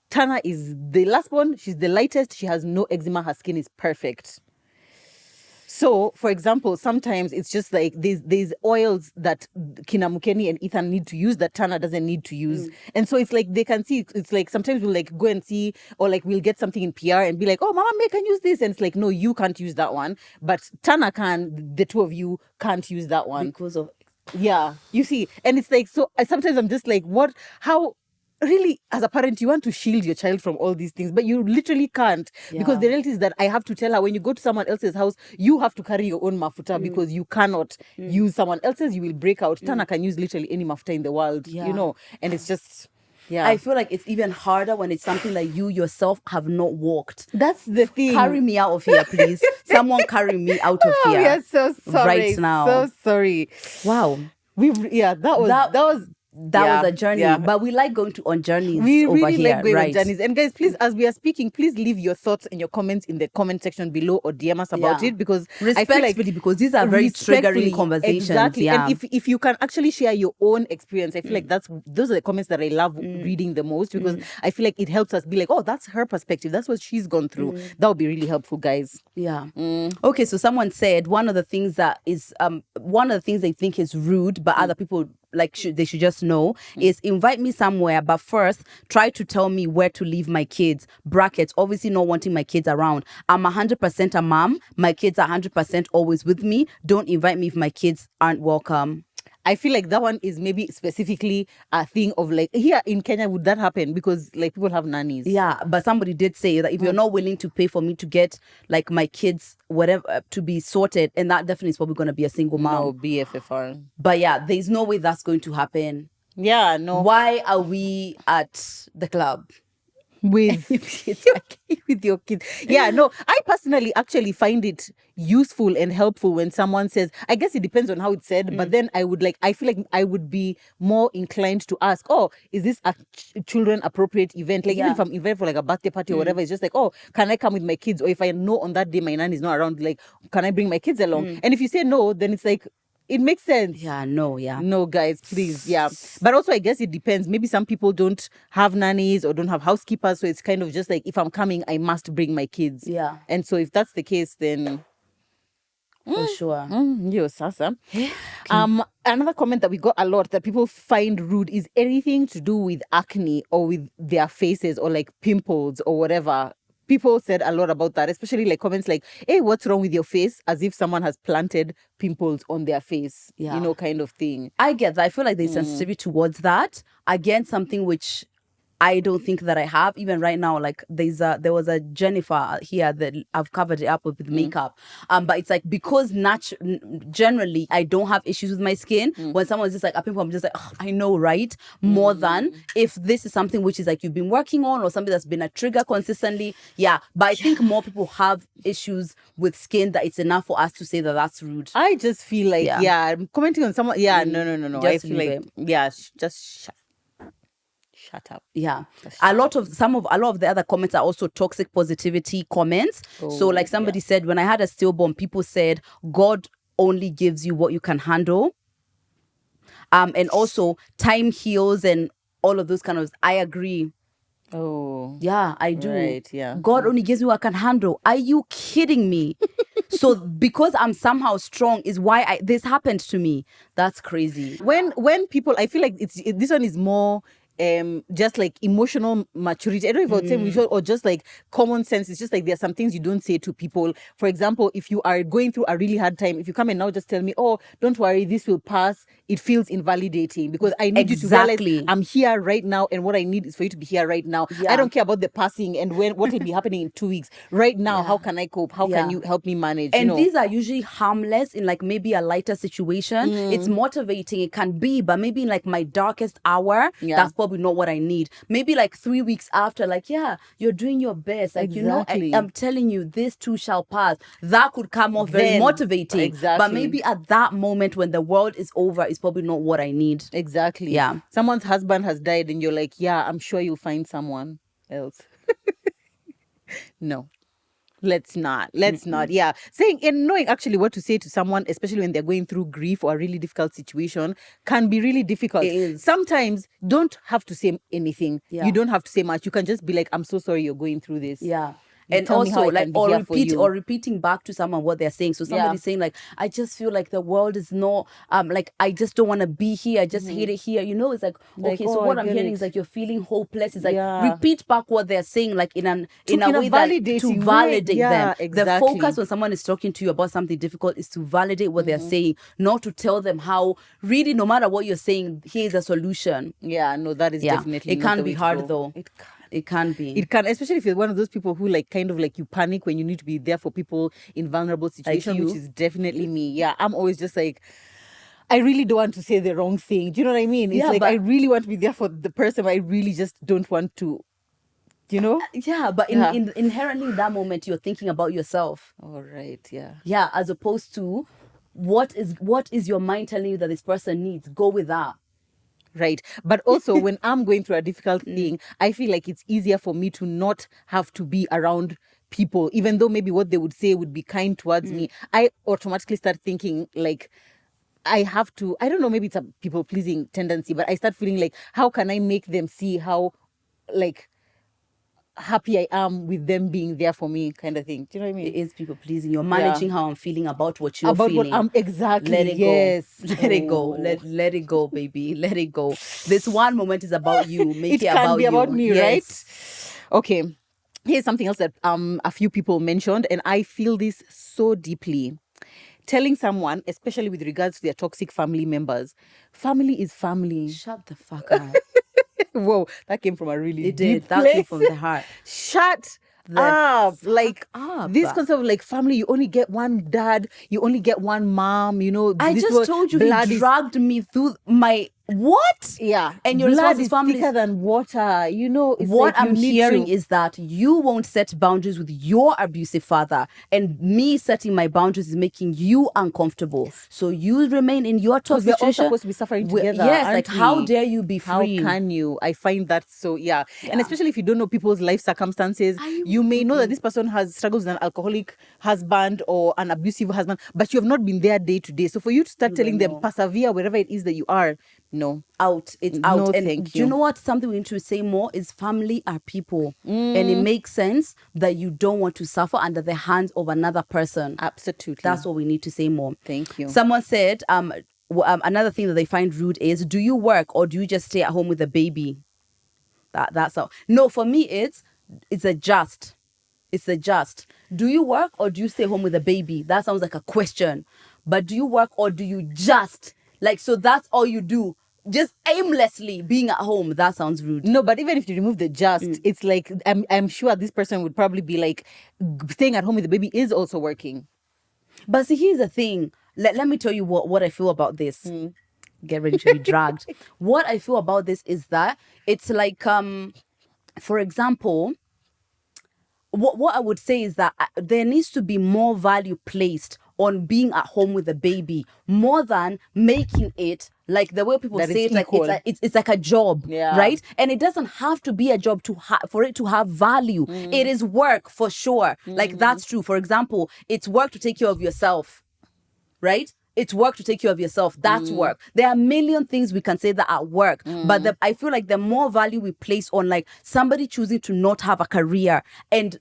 Tana is the last one. She's the lightest. She has no eczema. Her skin is perfect. So, for example, sometimes it's just like there's oils that Kina Mukeni and Ethan need to use that Tana doesn't need to use. And so it's like they can see, it's like sometimes we'll like go and see, or like we'll get something in PR and be like, oh, Mama May can use this. And it's like, no, you can't use that one. But Tana can, the two of you can't use that one. Because of... Yeah, you see. And it's like, so sometimes I'm just like, how... Really, as a parent, you want to shield your child from all these things, but you literally can't. Because the reality is that I have to tell her, when you go to someone else's house, you have to carry your own mafuta because you cannot use someone else's. You will break out. Tana can use literally any mafuta in the world, and it's just... Yeah. I feel like it's even harder when it's something that you yourself have not walked. That's the thing. Carry me out of here, please. Someone carry me out of here. We are so sorry. Right now. So sorry. Wow. That was a journey, but we like going on journeys. We over really here, like going right? on journeys. And guys, please, as we are speaking, please leave your thoughts and your comments in the comment section below, or DM us about it, because I feel like, because these are very triggering conversations. Exactly. Yeah. And if you can actually share your own experience, I feel like those are the comments that I love reading the most, because I feel like it helps us be like, oh, that's her perspective. That's what she's gone through. That would be really helpful, guys. Yeah. Okay, so someone said one of the things they think is rude, but other people they should just know is invite me somewhere, but first try to tell me where to leave my kids. Brackets, obviously not wanting my kids around. I'm 100% a mom. My kids are 100% always with me. Don't invite me if my kids aren't welcome. I feel like that one is maybe specifically a thing of like, here in Kenya, would that happen? Because like people have nannies. Yeah, but somebody did say that if you're not willing to pay for me to get like my kids, whatever, to be sorted, and that definitely is probably going to be a single mom. No, BFFR. But yeah, there's no way that's going to happen. Yeah, no. Why are we at the club? With your kids. Yeah, no, I personally actually find it useful and helpful when someone says, I guess it depends on how it's said, but then I feel like I would be more inclined to ask, oh, is this a children appropriate event? Like even if I'm invited for like a birthday party or whatever, it's just like, oh, can I come with my kids? Or if I know on that day my nan is not around, like, can I bring my kids along? And if you say no, then it's like, It makes sense. Yeah, no, yeah. No, guys, please. Yeah. But also, I guess it depends. Maybe some people don't have nannies or don't have housekeepers. So it's kind of just like, if I'm coming, I must bring my kids. Yeah. And so if that's the case, then For sure. yo, Sasa. Another comment that we got a lot that people find rude is anything to do with acne or with their faces or like pimples or whatever. People said a lot about that, especially like comments like, hey, what's wrong with your face? As if someone has planted pimples on their face, Yeah. you know, kind of thing. I get that. I feel like there's sensitivity towards that. Again, something which I don't think that I have. Even right now, like there was a Jennifer here that I've covered it up with makeup. But it's like, because generally I don't have issues with my skin. When someone's just like a pimple, I'm just like, "Ugh, I know, right?" More than if this is something which is like you've been working on or something that's been a trigger consistently. Yeah. But I think more people have issues with skin that it's enough for us to say that that's rude. I just feel like, I'm commenting on someone. Yeah, no. I Just feel leave like, just shut up. Yeah. A lot of the other comments are also toxic positivity comments. So like somebody said, when I had a stillborn, people said, God only gives you what you can handle. And also time heals and all of those kind of, I agree. Oh. Yeah, I do. Right, yeah. God only gives me what I can handle. Are you kidding me? So because I'm somehow strong is why this happened to me. That's crazy. When people, I feel like this one is more just like emotional maturity. I don't know if I would say mature or just like common sense. It's just like there are some things you don't say to people. For example, if you are going through a really hard time, if you come and now just tell me, oh, don't worry, this will pass, it feels invalidating because I need you to realize I'm here right now and what I need is for you to be here right now. I don't care about the passing and what will be happening in 2 weeks. Right now, how can I cope? How can you help me manage? And these are usually harmless in like maybe a lighter situation. It's motivating, it can be, but maybe in like my darkest hour, that's probably not what I need. Maybe like 3 weeks after, like, yeah, you're doing your best. Like, you know, I'm telling you, this too shall pass. That could come off very motivating. Exactly. But maybe at that moment when the world is over, it's probably not what I need. Exactly. Yeah. Someone's husband has died and you're like, yeah, I'm sure you'll find someone else. No. Let's not. Yeah. Saying and knowing actually what to say to someone, especially when they're going through grief or a really difficult situation, can be really difficult. It is. Sometimes don't have to say anything. Yeah. You don't have to say much. You can just be like, I'm so sorry you're going through this. Yeah. You And tell me how also I like can be here for you. repeating back to someone what they're saying. So somebody's saying like, I just feel like the world is not like I just don't want to be here. I just hate it here. You know, it's like okay, so what I'm hearing is like you're feeling hopeless. It's like repeat back what they're saying, like in a way that to validate them. Exactly. The focus when someone is talking to you about something difficult is to validate what they're saying, not to tell them how really no matter what you're saying, here's a solution. Yeah, no, that is definitely it not can the be way to hard go. though. It can be. It can, especially if you're one of those people who like kind of like you panic when you need to be there for people in vulnerable situations, which is definitely me. Yeah, I'm always just like, I really don't want to say the wrong thing. Do you know what I mean? It's like I really want to be there for the person, but I really just don't want to, you know? Yeah, but inherently in that moment, you're thinking about yourself. All right, yeah. Yeah, as opposed to what is your mind telling you that this person needs? Go with that. Right. But also when I'm going through a difficult thing, I feel like it's easier for me to not have to be around people, even though maybe what they would say would be kind towards me. I automatically start thinking like, I have to, I don't know, maybe it's a people pleasing tendency, but I start feeling like, how can I make them see how like happy I am with them being there for me, kind of thing. Do you know what I mean? It is people pleasing. You're managing how I'm feeling about what you're about feeling. What I'm exactly. Let it go. Let it go. Let it go, baby. Let it go. This one moment is about you. Make it can about be you. About me, yes. Right? Okay. Here's something else that a few people mentioned, and I feel this so deeply. Telling someone, especially with regards to their toxic family members, family is family. Shut the fuck up. Whoa, that came from a really deep place. That came from the heart. Shut up. Like up. This concept of like family, you only get one dad, you only get one mom, you know. I just told you he dragged me through my What? Yeah. And your blood response is is family. thicker than water. You know, it's What like you I'm need hearing to... is that you won't set boundaries with your abusive father, and me setting my boundaries is making you uncomfortable. Yes. So you remain in your tough because we're all situation. supposed to be suffering together, Yes, aren't like how we? dare you be How free? can you? I find that so, yeah. And Yeah. especially if you don't know people's life circumstances, you may know that this person has struggles with an alcoholic husband or an abusive husband, but you have not been there day to day. So for you to start You telling don't them, know. persevere wherever it is that you are, no. Out. It's out. No, And thank do you you. know what? Something we need to say more is family are people. And Mm. it makes sense that you don't want to suffer under the hands of another person. Absolutely. That's what we need to say more. Thank you. Someone said, another thing that they find rude is, do you work or do you just stay at home with a baby? That's all. No, for me, it's a just. It's a just. Do you work or do you stay home with a baby? That sounds like a question. But do you work or do you just, like, so that's all you do? Just aimlessly being at home. That sounds rude. No, but even if you remove the just, it's like I'm sure this person would probably be like, staying at home with the baby is also working. But see, here's the thing. Let me tell you what I feel about this. Get ready to be dragged. What I feel about this is that it's like, for example, what I would say is that there needs to be more value placed on being at home with the baby, more than making it like the way people That say it's it, like equal. it's like a job, Yeah. right? And it doesn't have to be a job for it to have value. It is work for sure. Like that's true. For example, it's work to take care of yourself, right? It's work to take care of yourself. That's work. There are a million things we can say that are work. But I feel like the more value we place on like somebody choosing to not have a career and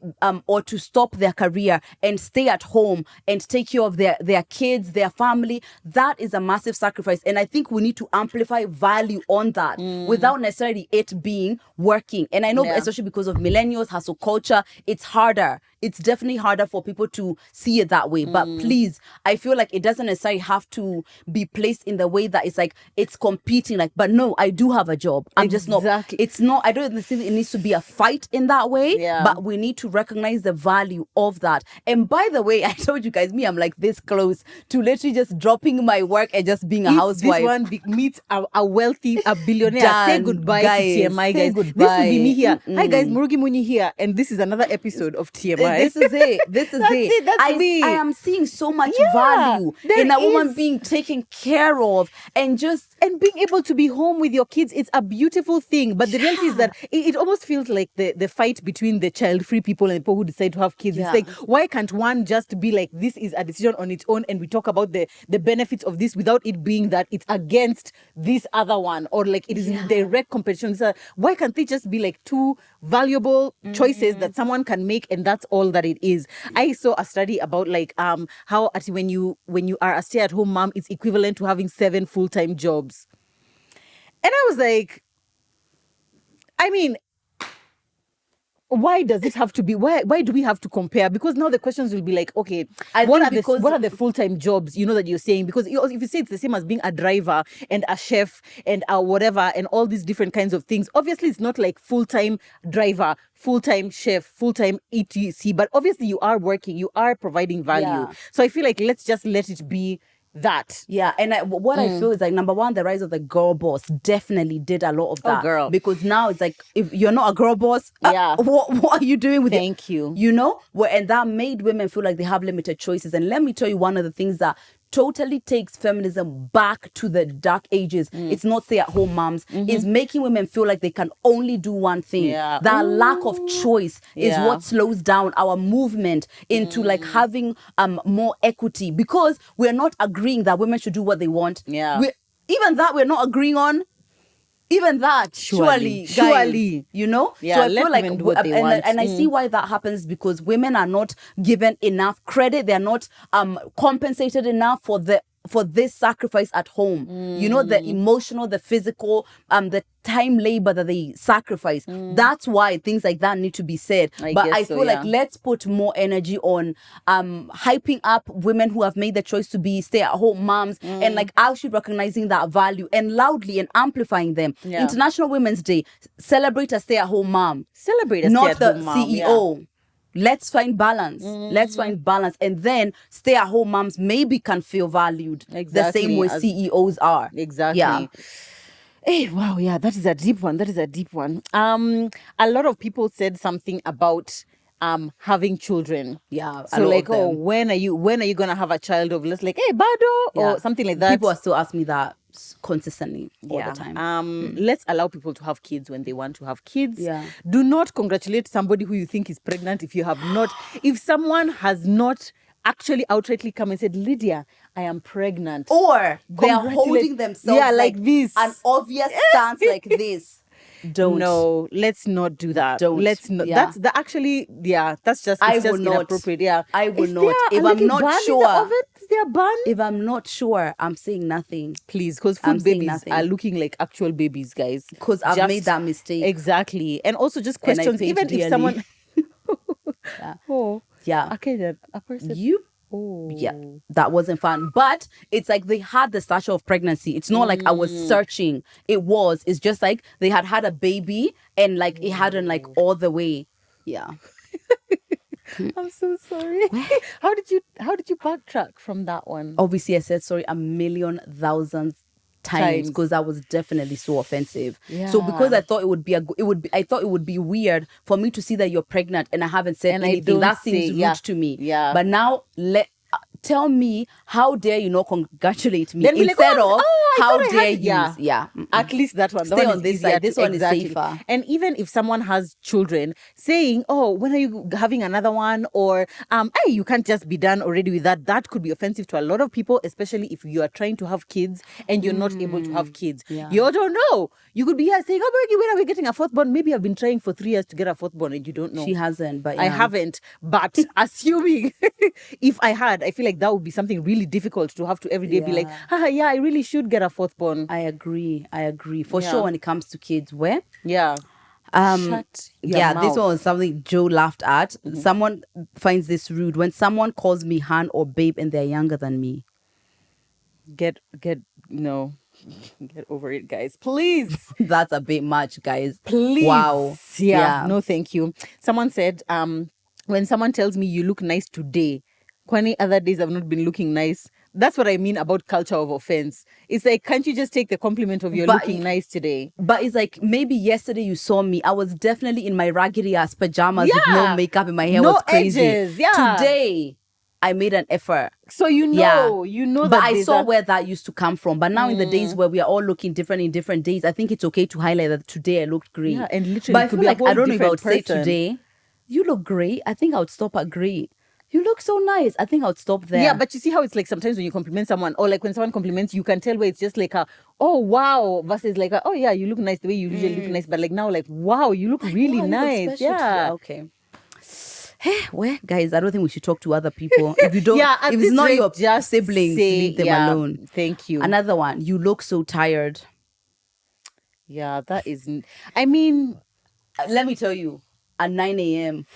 or to stop their career and stay at home and take care of their kids, their family, that is a massive sacrifice. And I think we need to amplify value on that without necessarily it being working. And I know, Yeah. especially because of millennials, hustle culture, it's harder. It's definitely harder for people to see it that way. But please, I feel like it doesn't necessarily have to be placed in the way that it's like it's competing. Like, but no, I do have a job. I'm just not. Exactly. It's not. I don't think it needs to be a fight in that way. Yeah. But we need to recognize the value of that. And by the way, I told you guys, I'm like this close to literally just dropping my work and just being a If housewife. this one meets a wealthy, a billionaire, say Done, goodbye guys. to TMI, Say guys. goodbye. This will be me here. Hi, guys, Murugi Muni here. And this is another episode of TMI. This is it. This is That's it. it. That's me. I am seeing so much Yeah, value there in a woman is. being taken care of and just And being able to be home with your kids, it's a beautiful thing. But the reality is that it almost feels like the fight between the child-free people and people who decide to have kids. Yeah. It's like, why can't one just be like, this is a decision on its own, and we talk about the benefits of this without it being that it's against this other one, or like it is in direct competition. So why can't they just be like two valuable choices that someone can make, and that's all that it is? I saw a study about like how when you are a stay-at-home mom, it's equivalent to having 7 full-time jobs. And I was like, I mean, why does it have to be? Why do we have to compare? Because now the questions will be like, okay, what are the full-time jobs, that you're saying? Because if you say it's the same as being a driver and a chef and a whatever and all these different kinds of things, obviously it's not like full-time driver, full-time chef, full-time etc. But obviously you are working, you are providing value. Yeah. So I feel like let's just let it be that. Yeah, and what I feel is like, number one, the rise of the girl boss definitely did a lot of that. Girl. Because now it's like, if you're not a girl boss, Yeah. what are you doing with it? Thank you. And that made women feel like they have limited choices. And let me tell you, one of the things that totally takes feminism back to the dark ages, it's not stay-at-home moms, is making women feel like they can only do one thing. Yeah. That lack of choice is Yeah. what slows down our movement into like having more equity, because we're not agreeing that women should do what they want. Yeah. Even that we're not agreeing on. Even that, surely, guys, Surely. So Yeah, I let feel like, women do what they want. and I see why that happens, because women are not given enough credit. They're not compensated enough for this sacrifice at home. The emotional, the physical, the time labor that they sacrifice. That's why things like that need to be said. I feel like let's put more energy on hyping up women who have made the choice to be stay-at-home moms, and like actually recognizing that value and loudly and amplifying them. Yeah. International Women's Day, celebrate a stay-at-home mom. Celebrate a not the stay-at-home mom, CEO. Let's find balance. Let's find balance. And then stay-at-home moms maybe can feel valued the Exactly, same way as- CEOs are. Exactly. Yeah. Hey, wow, yeah, that is a deep one. That is a deep one. A lot of people said something about having children. Yeah, a So lot like, of oh, them. when are you gonna have a child of less like, hey, Bado, Yeah, or something like that? people are still asking me that consistently all the time. Let's allow people to have kids when they want to have kids. Yeah. Do not congratulate somebody who you think is pregnant if you have not. If someone has not actually outrightly come and said, Lydia, I am pregnant. Or they're Congratulate- holding themselves yeah, like this. an obvious stance like this. Don't. No, let's not do that. Don't. Let's not. Yeah. That's the actually. Yeah, that's just. I It's will just not. inappropriate. Yeah, I will Is not. there If a I'm little not bun in the sure, oven? Is there a bun? if I'm not sure, I'm saying nothing. Please, because I'm food saying babies nothing. are looking like actual babies, guys. Because I've Just- made that mistake. Exactly, and also just And I questions. paid Even if dearly. someone. Yeah. Oh, Yeah. okay, then a person. You. Oh, Yeah, that wasn't fun. But it's like they had the stature of pregnancy. It's not like I was searching. It's just like they had a baby and like it hadn't like all the way. Yeah. I'm so sorry. How did you backtrack from that one? Obviously, I said sorry a million thousand times because that was definitely so offensive. So because Yeah. I thought I thought it would be weird for me to see that you're pregnant and I haven't said And I anything. don't That seems say- rude yeah, to me. yeah. But now tell me, how dare you not congratulate me Then be like, instead "Oh, of I how thought I dare had-" you? Yeah. Yeah. At least that one. Stay one on is this easier side. This to- one is exactly. safer. And even if someone has children, saying, "Oh, when are you having another one?" Or hey, you can't just be done already with that. That could be offensive to a lot of people, especially if you are trying to have kids and you're not able to have kids. Yeah. You don't know. You could be here saying, "Oh, Bergie, when are we getting a fourth born?" Maybe I've been trying for 3 years to get a fourth born, and you don't know. She hasn't, but I yeah. haven't, but assuming if I had, I feel like that would be something really difficult to have to every day be like, Yeah. yeah, I really should get a fourth born. I agree. For Yeah. sure when it comes to kids. Where? Yeah. Shut your Yeah, mouth. this one was something Joe laughed at. Someone finds this rude when someone calls me Han or babe and they're younger than me. Get no. Get over it, guys. Please. That's a bit much, guys. Please. Wow. Yeah. No, thank you. Someone said, when someone tells me you look nice today, Kwani other days I've not been looking nice. That's what I mean about culture of offense. It's like, can't you just take the compliment of you're But- looking nice today? But it's like maybe yesterday you saw me. I was definitely in my raggedy ass pajamas with no Yeah. makeup and my hair No was crazy. edges, yeah. Today, I made an effort. So you know But that I there's saw a- where that used to come from. But now in the days where we are all looking different in different days, I think it's okay to highlight that today I looked great. Yeah, and literally but I could feel be a like whole I don't know if I would different say person. today, you look great. I think I would stop at great. You look so nice. I think I would stop there. Yeah, but you see how it's like sometimes when you compliment someone, or like when someone compliments, you can tell where it's just like a, oh wow, versus like a, oh yeah, you look nice the way you usually look nice, but like now like, wow, you look really wow, you look nice. special today. Yeah. Okay. Well, guys, I don't think we should talk to other people. If you don't, Yeah, at if it's this not rate, your just siblings, say, leave them yeah, alone. thank you. Another one. You look so tired. Yeah, that isn't. I mean, Let me tell you, at 9 a.m.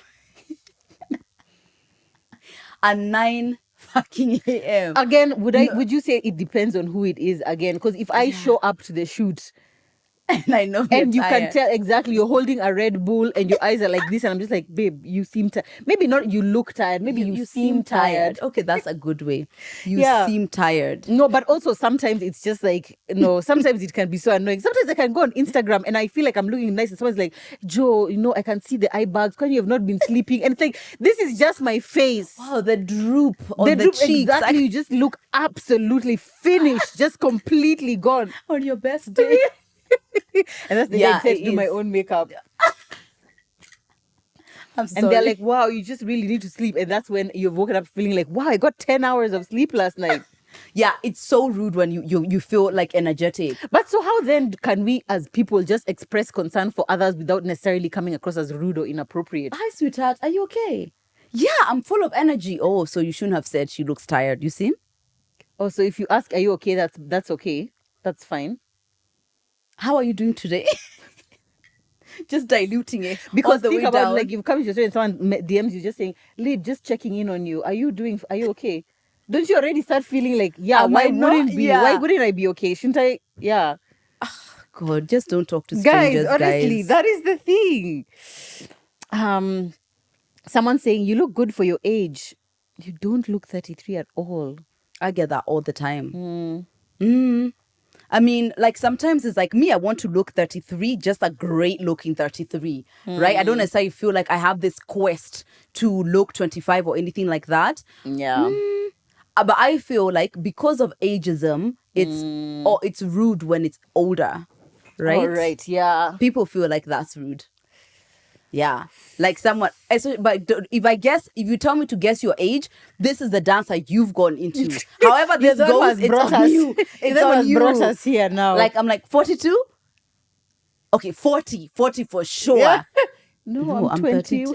at 9 fucking a.m. again, would you say it depends on who it is again? Because if I show up to the shoot and I know and you you're can tired. tell exactly you're holding a Red Bull and your eyes are like this, and I'm just like, babe, you seem tired. Maybe not you look tired, maybe you seem tired. Okay, that's a good way. You Yeah. seem tired. No, but also sometimes it's just like, no, sometimes it can be so annoying. Sometimes I can go on Instagram and I feel like I'm looking nice and someone's like, Joe, I can see the eye bags. Can you have not been sleeping? And it's like, this is just my face. Wow, the droop on the droop, cheeks. exactly. You just look absolutely finished, just completely gone. On your best day. And that's the Yeah, day I it to do my is. own makeup. I'm sorry. And they're like, wow, you just really need to sleep. And that's when you've woken up feeling like, wow, I got 10 hours of sleep last night. yeah, it's so rude when you feel like energetic. But so how then can we as people just express concern for others without necessarily coming across as rude or inappropriate? Hi, sweetheart. Are you okay? Yeah, I'm full of energy. Oh, so you shouldn't have said she looks tired. You see? Oh, so if you ask, are you okay? That's okay. That's fine. How are you doing today? Just diluting it Because all the think way about down. like you've come to your store and someone DMs you just saying, Lid, just checking in on you. Are you okay? Don't you already start feeling like, yeah, Am why I not? wouldn't be? Yeah. Why wouldn't I be okay? Shouldn't I? Yeah. God, just don't talk to Guys, strangers, honestly, guys. that is the thing. Someone saying you look good for your age. You don't look 33 at all. I get that all the time. I mean, like sometimes it's like me, I want to look 33, just a great looking 33, right? I don't necessarily feel like I have this quest to look 25 or anything like that. Yeah. But I feel like because of ageism, it's rude when it's older, right? All right. Yeah. People feel like that's rude. Yeah, like someone. But if you tell me to guess your age, this is the dancer you've gone into. However this You're the one goes, who has it's brought on us- you. you're It's the one who on has you. brought us here now. Like I'm like 42. Okay, 40 for sure. Yeah. No, I'm 20. 32.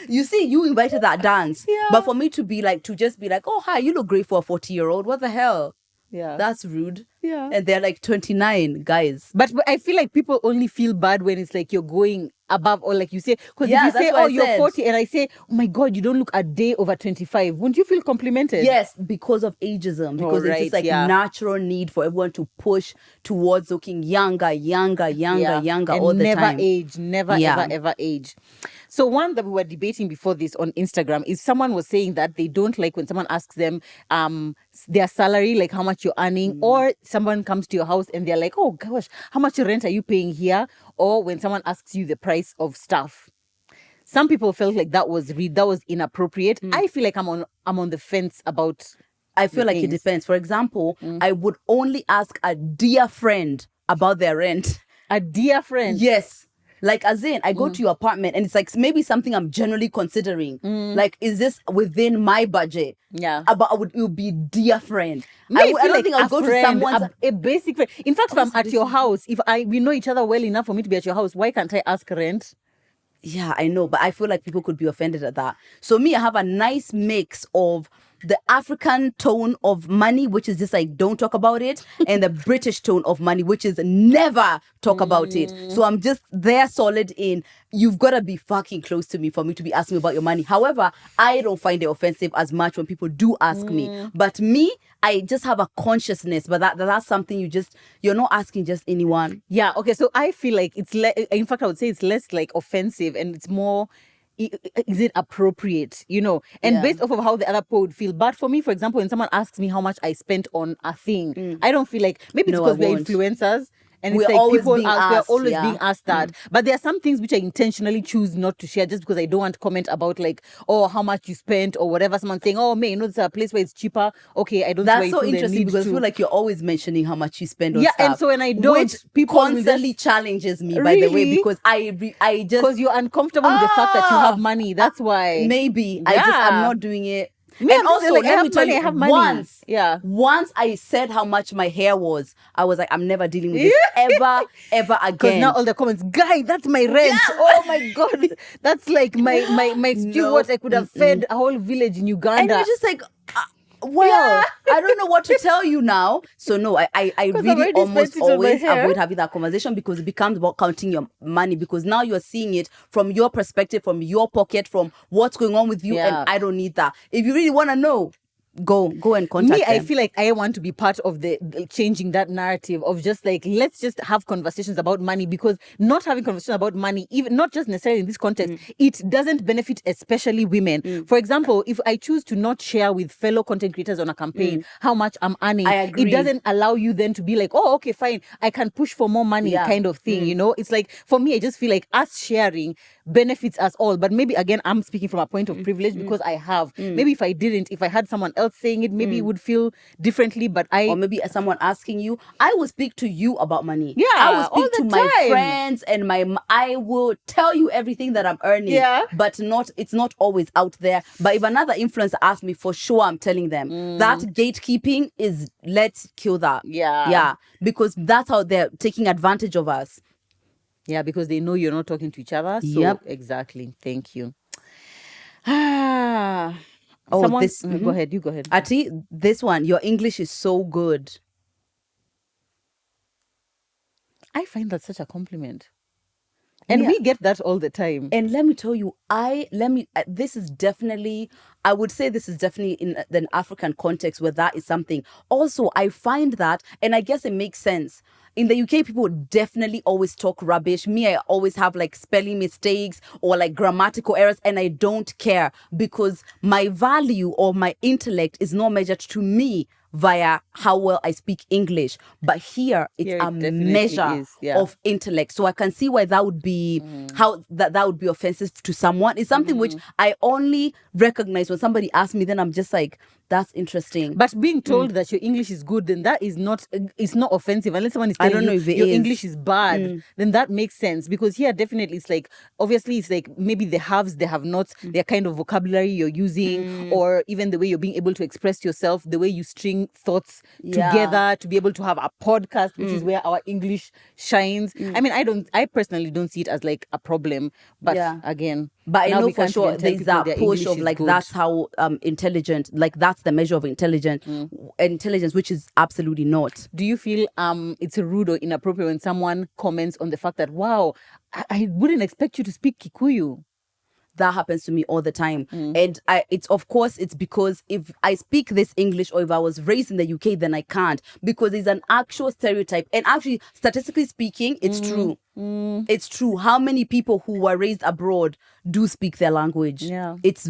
You see, you invited that dance, Yeah. but for me to just be like, oh hi, you look great for a 40-year-old. What the hell? Yeah. That's rude. Yeah. And they're like 29, guys. But I feel like people only feel bad when it's like you're going above, or like you say, because Yeah, if you that's say, what I oh, you're said. 40, and I say, oh my God, you don't look a day over 25, wouldn't you feel complimented? Yes, because of ageism. Because it's right, just like yeah. natural need for everyone to push towards looking younger and all the never time. age, never, Yeah. ever age. So one that we were debating before this on Instagram is someone was saying that they don't like when someone asks them their salary, like how much you're earning, or someone comes to your house and they're like, oh gosh, how much rent are you paying here? Or when someone asks you the price of stuff. Some people felt like that was inappropriate. I feel like I'm on the fence about. I feel like it things. depends. For example, I would only ask a dear friend about their rent. A dear friend. Yes. Like as in, I go to your apartment and it's like maybe something I'm generally considering. Like, is this within my budget? Yeah. But it would be dear friend. Me, I feel don't like think I'll a go to friend, someone's. a basic friend. In fact, if I'm What's a at your basic house, if we know each other well enough for me to be at your house, why can't I ask rent? Yeah, I know, but I feel like people could be offended at that. So me, I have a nice mix of the African tone of money, which is just like don't talk about it, and the British tone of money, which is never talk about it. So I'm just there solid in you've got to be fucking close to me for me to be asking about your money. However, I don't find it offensive as much when people do ask me. But me, I just have a consciousness, but that's something you're not asking just anyone. Yeah. Okay. So I feel like it's in fact, I would say it's less like offensive and it's more. Is it appropriate, and Yeah. based off of how the other people would feel. But for me, for example, when someone asks me how much I spent on a thing, I don't feel like, maybe it's No, I because we're won't. influencers and We're it's like always people being we're asked, always yeah. being asked that. But there are some things which I intentionally choose not to share just because I don't want to comment about like, oh, how much you spent or whatever. Someone saying, oh, man, this is a place where it's cheaper. Okay, I don't see why That's you so feel the interesting need because I to. feel like you're always mentioning how much you spend on Yeah, stuff. and so when I don't, which people will constantly just- challenges me, by the way, Really? because I just Because you're uncomfortable with the fact that you have money. That's why. maybe I'm Yeah. not doing it. Me, I'm and just also, like, I let have me tell money, you, I have money. Yeah. once I said how much my hair was, I was like, I'm never dealing with this ever Because again. now all the comments, guy, that's my rent. Oh my God. That's like my stew. No. What I could have fed a whole village in and Uganda. you're just like, well, I don't know what to tell you now. So no, I I've really already almost spent it on my always hair. avoid having that conversation because it becomes about counting your money because now you're seeing it from your perspective, from your pocket, from what's going on with you, Yeah. and I don't need that. If you really want to know, go and contact Me, I them. feel like I want to be part of the changing that narrative of just like, let's just have conversations about money, because not having conversations about money, even not just necessarily in this context, it doesn't benefit especially women. For example, if I choose to not share with fellow content creators on a campaign how much I'm earning, I agree. it doesn't allow you then to be like, oh, okay, fine, I can push for more money, Yeah. kind of thing, It's like, for me, I just feel like us sharing benefits us all. But maybe again, I'm speaking from a point of privilege because I have. Maybe if I didn't, if I had someone else saying it, maybe it would feel differently. But or maybe someone asking you, I will speak to you about money. Yeah, I will all speak the to my time. friends and I will tell you everything that I'm earning. Yeah. But it's not always out there. But if another influencer asks me, for sure I'm telling them. That gatekeeping is, let's kill that. Yeah. Yeah. Because that's how they're taking advantage of us. yeah, because they know you're not talking to each other. So Yep. exactly. Thank you. Ah. Oh, Someone, this- Go ahead. You go ahead. Ati, this one, your English is so good. I find that such a compliment. And Yeah. we get that all the time. And let me tell you, this is definitely, I would say this is definitely in an African context where that is something. Also, I find that, and I guess it makes sense. In the UK, people definitely always talk rubbish. Me, I always have like spelling mistakes or like grammatical errors, and I don't care because my value or my intellect is not measured to me via how well I speak English. But here it's Here a it definitely measure is, yeah. of intellect. So I can see why that would be how that would be offensive to someone. It's something which I only recognize when somebody asks me, then I'm just like, that's interesting. But being told that your English is good, then that is not, it's not offensive. Unless someone is I telling don't know you if it your is. English is bad, then that makes sense. Because here definitely it's like, obviously it's like maybe the haves, the have nots, their kind of vocabulary you're using, or even the way you're being able to express yourself, the way you string thoughts Yeah. together to be able to have a podcast, which is where our English shines. I mean, I personally don't see it as like a problem. But Yeah. again, But I now know we for can't sure even tell there's people that their push English of is like good. that's how intelligent, like that's the measure of intelligence, which is absolutely not. Do you feel it's rude or inappropriate when someone comments on the fact that, wow, I wouldn't expect you to speak Kikuyu? That happens to me all the time. And it's of course it's because if I speak this English or if I was raised in the UK, then I can't, because it's an actual stereotype. And actually, statistically speaking, it's true. It's true. How many people who were raised abroad do speak their language? Yeah. It's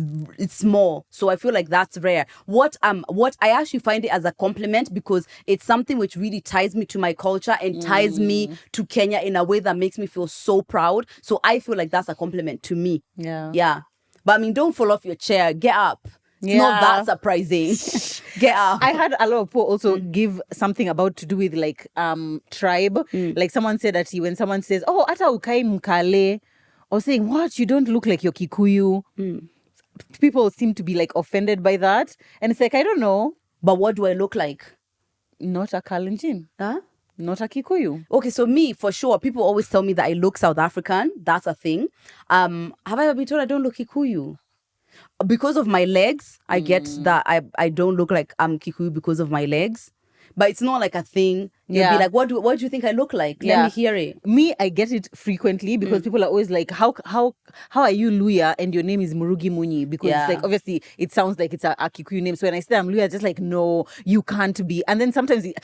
small. So I feel like that's rare. What I actually find it as a compliment, because it's something which really ties me to my culture and ties me to Kenya in a way that makes me feel so proud. So I feel like that's a compliment to me. Yeah. But I mean, don't fall off your chair. Get up. It's not that surprising. Get up. I had a lot of people also give something about to do with like tribe. Like someone said that when someone says, "Oh, ata ukai mkale," or saying, "What? You don't look like your Kikuyu." People seem to be like offended by that, and it's like, I don't know. But what do I look like? Not a Kalenjin. Huh? Not a Kikuyu. Okay, so me, for sure, people always tell me that I look South African. That's a thing. Have I ever been told I don't look Kikuyu? Because of my legs, I get that I don't look like I'm Kikuyu because of my legs. But it's not like a thing. You'll be like, what do you think I look like? Let me hear it. Me, I get it frequently because people are always like, how are you Luya and your name is Murugi Munyi? Because it's like, obviously it sounds like it's a Kikuyu name. So when I say I'm Luya, just like, no, you can't be. And then sometimes it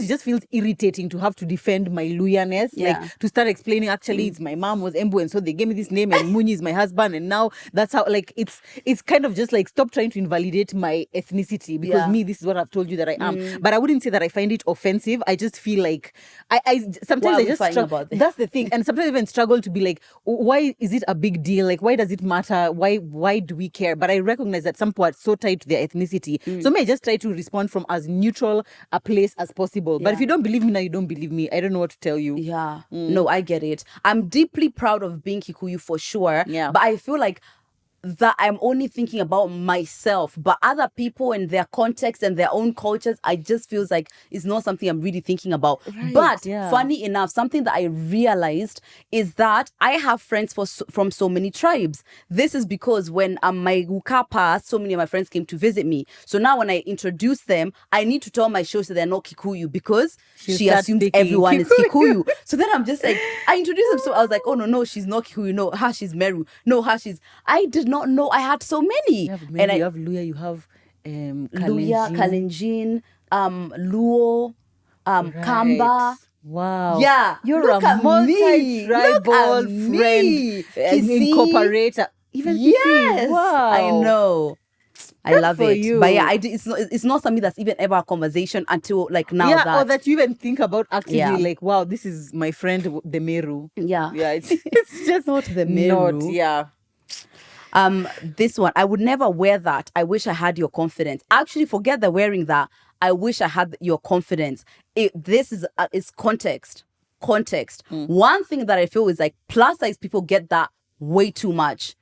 just feels irritating to have to defend my Luya-ness. Like to start explaining, actually it's my mom was Embu and so they gave me this name and Munyi is my husband, and now that's how, like, it's kind of just like, stop trying to invalidate my ethnicity, because me, this is what I've told you that I am. But I wouldn't say that I find it offensive. I just feel like I sometimes I just struggle. That's the thing, and sometimes I even struggle to be like, why is it a big deal? Like, why does it matter? Why do we care? But I recognize that some people are so tied to their ethnicity. So may I just try to respond from as neutral a place as possible. But if you don't believe me now, you don't believe me. I don't know what to tell you. Yeah. No, I get it. I'm deeply proud of being Kikuyu for sure. Yeah. But I feel like that I'm only thinking about myself, but other people and their context and their own cultures, I just feels like it's not something I'm really thinking about. Right, but funny enough, something that I realized is that I have friends from so many tribes. This is because when my Guka passed, so many of my friends came to visit me. So now when I introduce them, I need to tell my show that they're not Kikuyu, because she assumes everyone is Kikuyu. So then I'm just like, I introduced them, so I was like, oh no, she's not Kikuyu. No, she's Meru. No, she's. I did not know I had so many. You have Meru, you have Luya, you have Luya, Kalenjin, Luo, Kamba. Wow. Yeah. You're Look a multi-tribal friend incorporator. Even yes. Wow. I know. I Good love for it. you. But yeah, it's not something that's even ever a conversation until like now. Yeah, or that you even think about actively, like, wow, this is my friend, the Meru. Yeah. Yeah, it's just not the Meru. Not, yeah. This one, I would never wear that. I wish I had your confidence. Actually, forget the wearing that. I wish I had your confidence. This is context. One thing that I feel is like plus size people get that way too much.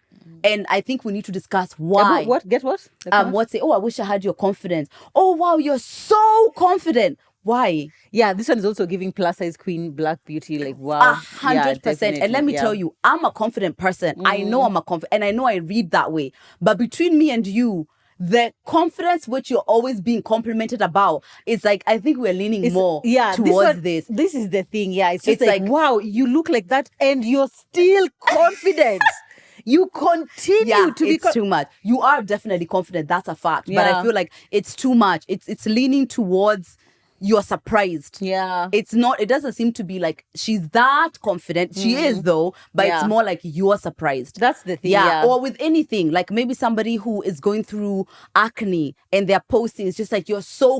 And I think we need to discuss why. What? Get what? What say, oh, I wish I had your confidence. Oh, wow, you're so confident. Why? Yeah, this one is also giving plus size queen black beauty, like, wow. 100%. And let me tell you, I'm a confident person. I know I'm a confident, and I know I read that way. But between me and you, the confidence which you're always being complimented about is like, I think we're leaning more towards this. This is the thing. Yeah, it's just like, wow, you look like that and you're still confident. You continue to be... it's too much. You are definitely confident. That's a fact. But I feel like it's too much. It's leaning towards... you're surprised. Yeah. It's not, it doesn't seem to be like she's that confident. She is though, but it's more like you're surprised. That's the thing. Yeah. Or with anything, like maybe somebody who is going through acne and they're posting, it's just like you're so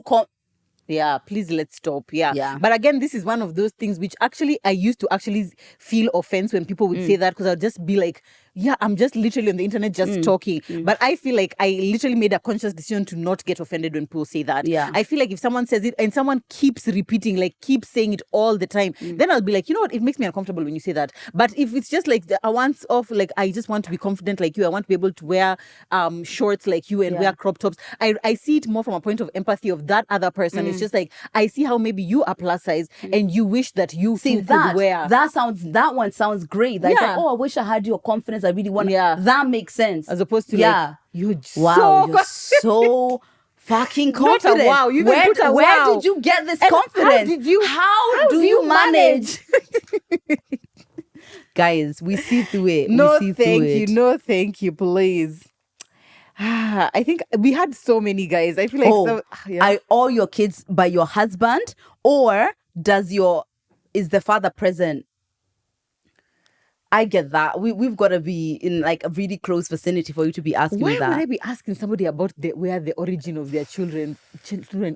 Yeah, please let's stop. Yeah. Yeah. But again, this is one of those things which actually I used to actually feel offense when people would say that, because I'd just be like, yeah, I'm just literally on the internet just talking. But I feel like I literally made a conscious decision to not get offended when people say that. Yeah. I feel like if someone says it and someone keeps repeating, like keeps saying it all the time, then I'll be like, you know what, it makes me uncomfortable when you say that. But if it's just like I want off, like I just want to be confident like you, I want to be able to wear shorts like you and wear crop tops. I see it more from a point of empathy of that other person. It's just like I see how maybe you are plus size and you wish that you See, could wear. that one sounds great. Like, Yeah. oh, I wish I had your confidence. I really want. Yeah. That makes sense. As opposed to yeah. like, you're wow, so you're so fucking Not a confident. wow, you even where, put a where wow. did you get this And confidence? how do you manage? Guys, we see through it. No, we see thank through you. it. No, thank you, please. I think we had so many guys. I feel like are all your kids by your husband, or is the father present? I get that. We've got to be in like a really close vicinity for you to be asking why me that. would I be asking somebody about where the origin of their children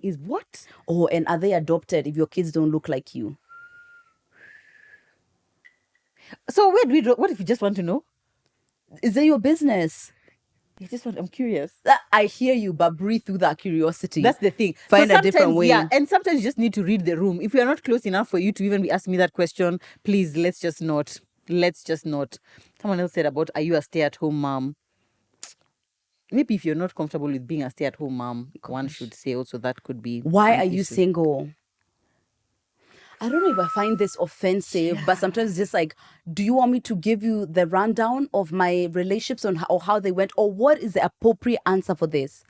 is? What? Oh, and are they adopted if your kids don't look like you? So what if you just want to know? Is it your business? I'm curious. I hear you, but breathe through that curiosity. That's the thing. Find a different way. Yeah, and sometimes you just need to read the room. If we are not close enough for you to even be asking me that question, please, let's just not. Someone else said about, are you a stay-at-home mom? Maybe if you're not comfortable with being a stay-at-home mom, one should say also that could be. Why are you single? I don't know if I find this offensive, but sometimes it's just like, do you want me to give you the rundown of my relationships or how they went? Or what is the appropriate answer for this?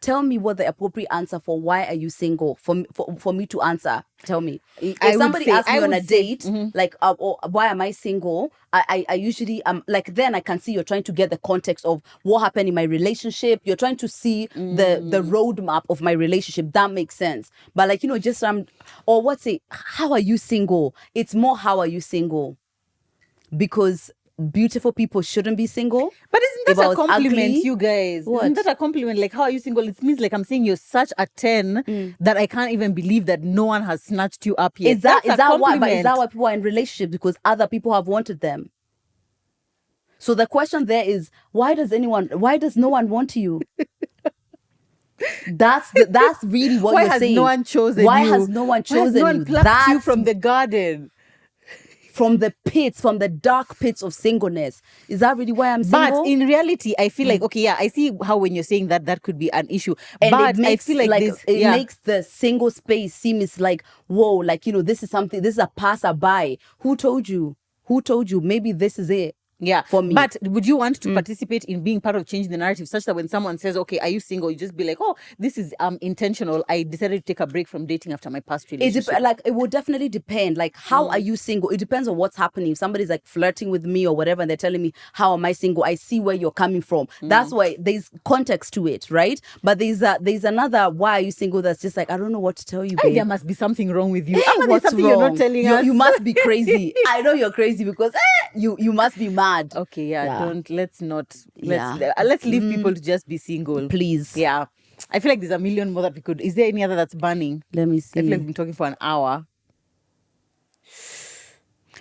Tell me what the appropriate answer for why are you single for me to answer. Tell me. If somebody asks me on a date, like, why am I single? I usually, like, then I can see you're trying to get the context of what happened in my relationship. You're trying to see the roadmap of my relationship. That makes sense. But like, just, or what's it? How are you single? It's more, how are you single? Because beautiful people shouldn't be single. But isn't that a compliment, ugly, you guys? What? Isn't that a compliment? Like, how are you single? It means like I'm saying you're such a 10 that I can't even believe that no one has snatched you up yet. Is that why? But is that why people are in relationships? Because other people have wanted them. So the question there is, why does no one want you? That's really what you're saying. Why has no one chosen you? Why has no one chosen no one you? plucked you from the garden? From the dark pits of singleness. Is that really why I'm single? But in reality, I feel like, okay, yeah, I see how when you're saying that could be an issue. And but I feel like it yeah. makes the single space seem it's like, whoa, like, this is a passerby. Who told you? Maybe this is it. Yeah, for me. But would you want to participate in being part of changing the narrative such that when someone says, okay, are you single? You just be like, oh, this is intentional. I decided to take a break from dating after my past relationship. It will definitely depend. Like, how are you single? It depends on what's happening. If somebody's like flirting with me or whatever, and they're telling me, how am I single? I see where you're coming from. That's why there's context to it, right? But there's another, why are you single? That's just like, I don't know what to tell you, babe. There must be something wrong with you. What's something wrong? You're not telling us. You must be crazy. I know you're crazy because you must be mad. Okay, let's leave people to just be single, please. Yeah, I feel like there's a million more that we could. Is there any other that's burning? Let me see. I feel like we've been talking for an hour.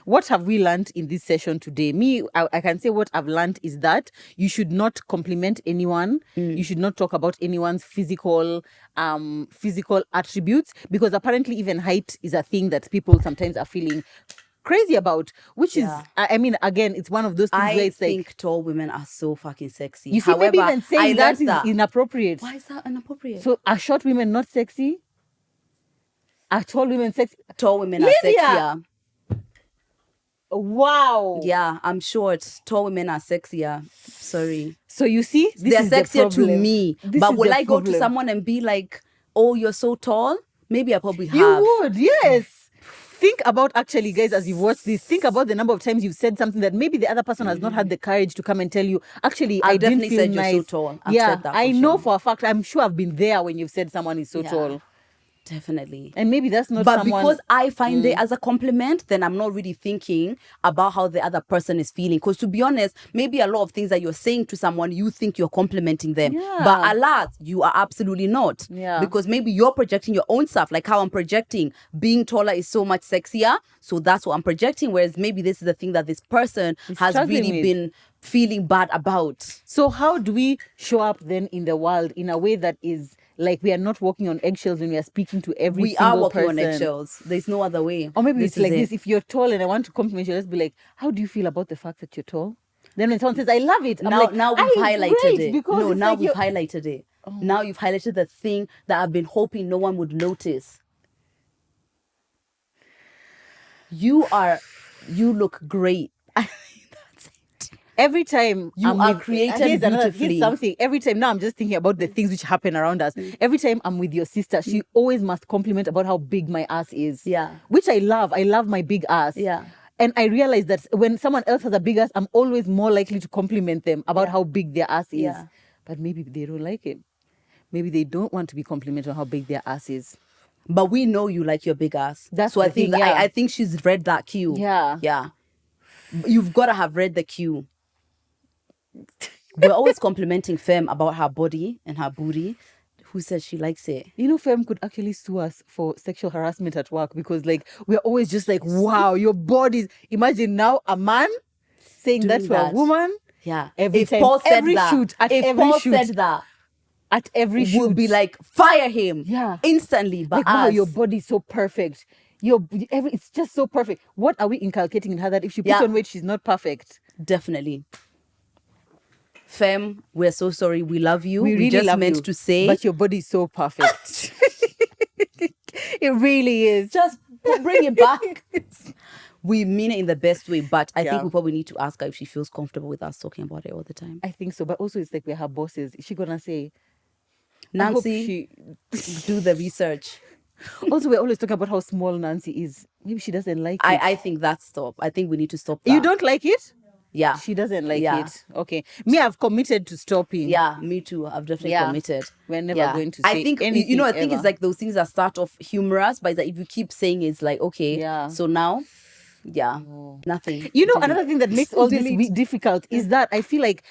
What have we learned in this session today? I can say what I've learned is that you should not compliment anyone. You should not talk about anyone's physical attributes, because apparently even height is a thing that people sometimes are feeling crazy about, which is, I mean, again, it's one of those things where it's like, I think tall women are so fucking sexy. You see, maybe even saying that is inappropriate. Why is that inappropriate? So are short women not sexy? Are tall women sexy? Tall women are sexier. Wow. Yeah, I'm short. Tall women are sexier. Sorry. So you see, they're sexier to me. But will I go to someone and be like, oh, you're so tall? Maybe I probably have. You would, yes. Think about, actually, guys, as you've watched this, think about the number of times you've said something that maybe the other person has not had the courage to come and tell you, actually, I didn't feel nice. You're so tall. I've said that I know for a fact. I'm sure I've been there when you've said someone is so tall. Definitely. And maybe that's not But someone... because I find it as a compliment, then I'm not really thinking about how the other person is feeling. Because to be honest, maybe a lot of things that you're saying to someone, you think you're complimenting them. Yeah. But alas, you are absolutely not. Yeah. Because maybe you're projecting your own stuff, like how I'm projecting being taller is so much sexier. So that's what I'm projecting. Whereas maybe this is the thing that this person has struggling really with. been feeling bad about. So how do we show up then in the world in a way that is like we are not walking on eggshells when we are speaking to every We single are walking person? on eggshells. There's no other way. Or maybe This it's is like it. this: if you're tall and I want to compliment you, let's be like, "How do you feel about the fact that you're tall?" Then when someone says, "I love it," I'm now, like, now we've highlighted great, it. because No, it's now like we've you're... highlighted it. Now you've highlighted the thing that I've been hoping no one would notice. You look great. That's it. Every time You I'm are with, created here's beautifully. something. Every time now I'm just thinking about the things which happen around us. Every time I'm with your sister, she always must compliment about how big my ass is. Yeah. Which I love. I love my big ass. Yeah. And I realize that when someone else has a big ass, I'm always more likely to compliment them about Yeah. how big their ass is. Yeah. But maybe they don't like it. Maybe they don't want to be complimented on how big their ass is. But we know you like your big ass. That's so I the think thing, yeah. I think she's read that cue. Yeah. Yeah. You've got to have read the cue. We're always complimenting Femme about her body and her booty. Who says she likes it? You know, Femme could actually sue us for sexual harassment at work, because like we're always just like, wow, your body's... Imagine now a man saying that Doing to a that. woman. Yeah. Every If time, Paul said every that, shoot, at if every Paul shoot, said that, at every shoot, would be like, fire him. Yeah. Instantly. But like, wow, us, your body's so perfect. It's just so perfect. What are we inculcating in her, that if she puts Yeah. on weight, she's not perfect? Definitely. Femme, we're so sorry. We love you. We really just love meant you, to say, but your body's so perfect. It really is. just bring it back. We mean it in the best way, but I Yeah. think we probably need to ask her if she feels comfortable with us talking about it all the time. I think so, but also it's like we're her bosses. Is she gonna say, Nancy, do the research. Also, we're always talking about how small Nancy is. Maybe she doesn't like it. I think that's stop. I think we need to stop that. You don't like it? Yeah. She doesn't like Yeah. it. Okay. Me, I've committed to stopping. Yeah, me too. I've definitely Yeah. committed. We're never going to say I think anything I think ever. it's like those things that start off humorous, but it's like if you keep saying it's like, okay, Yeah. so now, nothing. You know, Delete. another thing that makes all this Delete. difficult is that I feel like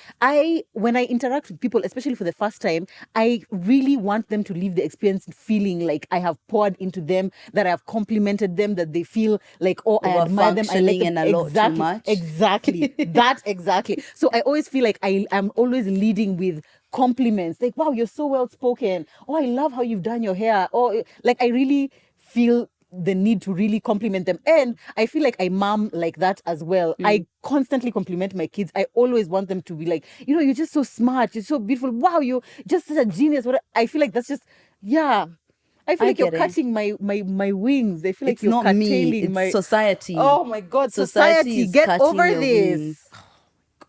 when I interact with people, especially for the first time, I really want them to leave the experience feeling like I have poured into them, that I have complimented them, that they feel like, oh, I admire them, I like them. Overfunctioning and a lot too much. Exactly. That exactly. So I always feel like I am always leading with compliments. Like, wow, you're so well spoken. Oh, I love how you've done your hair. Oh, like I really feel the need to really compliment them. And I feel like I mom like that as well. I constantly compliment my kids. I always want them to be like, you're just so smart, you're so beautiful, wow, you're just such a genius. I feel like that's just, yeah, I feel like you're get it. cutting my wings. I feel like It's you're not curtailing me, it's my society. Oh my God, Society society, is get cutting over your this. wings.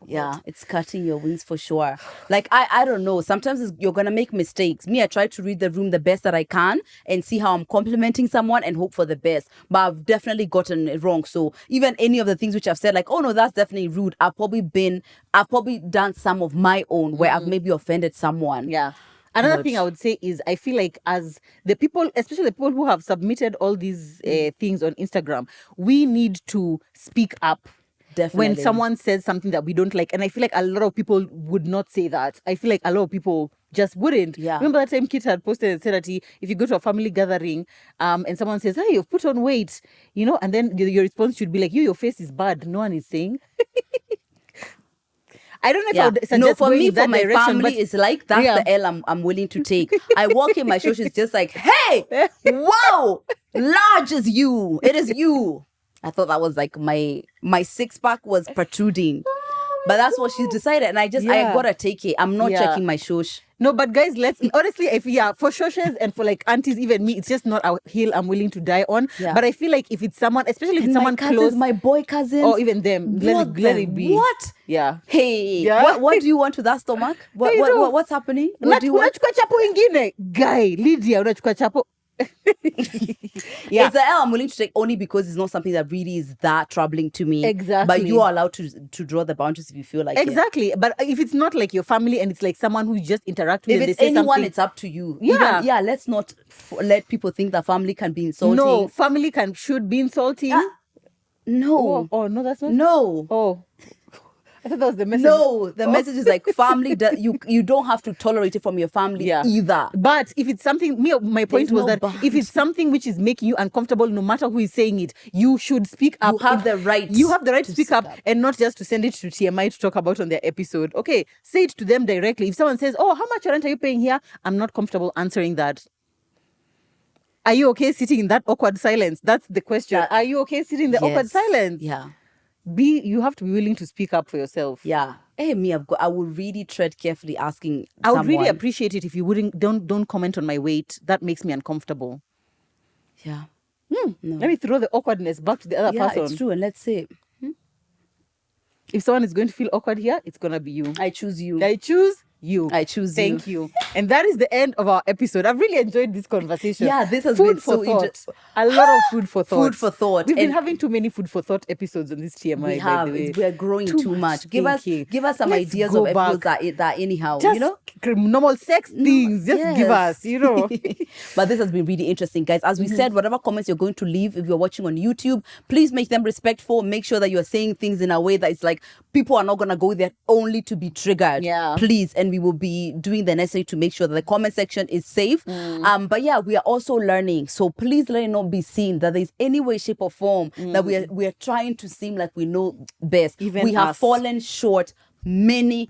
Yeah, it's cutting your wings for sure. Like, I don't know. Sometimes you're going to make mistakes. Me, I try to read the room the best that I can and see how I'm complimenting someone and hope for the best. But I've definitely gotten it wrong. So even any of the things which I've said, like, oh no, that's definitely rude. I've probably done some of my own where I've maybe offended someone. Yeah. Another But- thing I would say is I feel like as the people, especially the people who have submitted all these things on Instagram, we need to speak up. Definitely. When someone says something that we don't like. And I feel like a lot of people would not say that. I feel like a lot of people just wouldn't. Yeah. Remember that time Kit had posted and said that if you go to a family gathering and someone says, hey, you've put on weight, and then your response should be like, your face is bad. No one is saying. I don't know if I would suggest no, for going me, in that for my direction, family, but it's like that's Yeah. the L I'm willing to take. I walk in my show, she's just like, hey, whoa, large is you. It is you. I thought that was like my 6-pack was protruding. But that's what she's decided. And I Yeah. gotta take it. I'm not Yeah. checking my shosh. No, but guys, honestly, for shoshes and for like aunties, even me, it's just not a hill I'm willing to die on. Yeah. But I feel like if it's someone, especially if And it's someone my cousins, close, my boy cousins. or even them, let it be. What? Yeah. Hey, Yeah. what do you want with that stomach? Hey, you know, What's happening? What do you want? unachukua chapo ingine guy Lydia, unachukua chapo Yeah. It's the L I'm willing to take only because it's not something that really is that troubling to me. Exactly. But you are allowed to draw the boundaries if you feel like it. Exactly. But if it's not like your family and it's like someone who you just interact with, If and it's they say anyone, something, it's up to you. Yeah. Let's not let people think that family can be insulting. No, family should be insulting. No. Oh, no, that's not. No. Oh, I thought that was the message. No, the message is like family. You don't have to tolerate it from your family either. But if it's something, my point was that if it's something which is making you uncomfortable, no matter who is saying it, you should speak up. You have the right. You have the right to speak up, and not just to send it to TMI to talk about on their episode. Okay, say it to them directly. If someone says, "Oh, how much rent are you paying here?" I'm not comfortable answering that. Are you okay sitting in that awkward silence? That's the question. Are you okay sitting in the awkward silence? Yeah. You have to be willing to speak up for yourself. Yeah. Hey, I would really tread carefully asking I would really appreciate it if you don't comment on my weight. That makes me uncomfortable. Yeah. No. Let me throw the awkwardness back to the other person. Yeah, it's true. And let's say, if someone is going to feel awkward here, it's going to be you. I choose you. I choose you. I choose Thank you. And that is the end of our episode. I've really enjoyed this conversation. Yeah, this has food been for so thought. A lot of food for thought. Food for thought. We've been having too many food for thought episodes on this TMI. We have. We are growing too much. Give us some ideas of episodes that anyhow, just normal sex things. Just give us, But this has been really interesting, guys. As we said, whatever comments you're going to leave, if you're watching on YouTube, please make them respectful. Make sure that you're saying things in a way that it's like people are not going to go there only to be triggered. Yeah. Please. And we will be doing the necessary to make sure that the comment section is safe. But yeah, we are also learning. So please let it not be seen that there's any way, shape, or form that we are trying to seem like we know best. Even we have us. fallen short many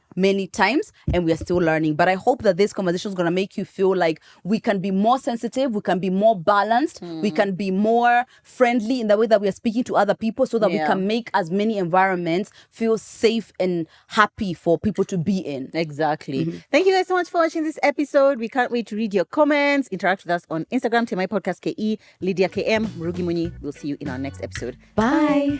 times, and we are still learning. But I hope that this conversation is going to make you feel like we can be more sensitive, we can be more balanced, we can be more friendly in the way that we are speaking to other people, so that we can make as many environments feel safe and happy for people to be in. Exactly. Thank you guys so much for watching this episode. We can't wait to read your comments. Interact with us on Instagram, TMI Podcast KE, Lydia KM, Murugi Munyi. We'll see you in our next episode. Bye.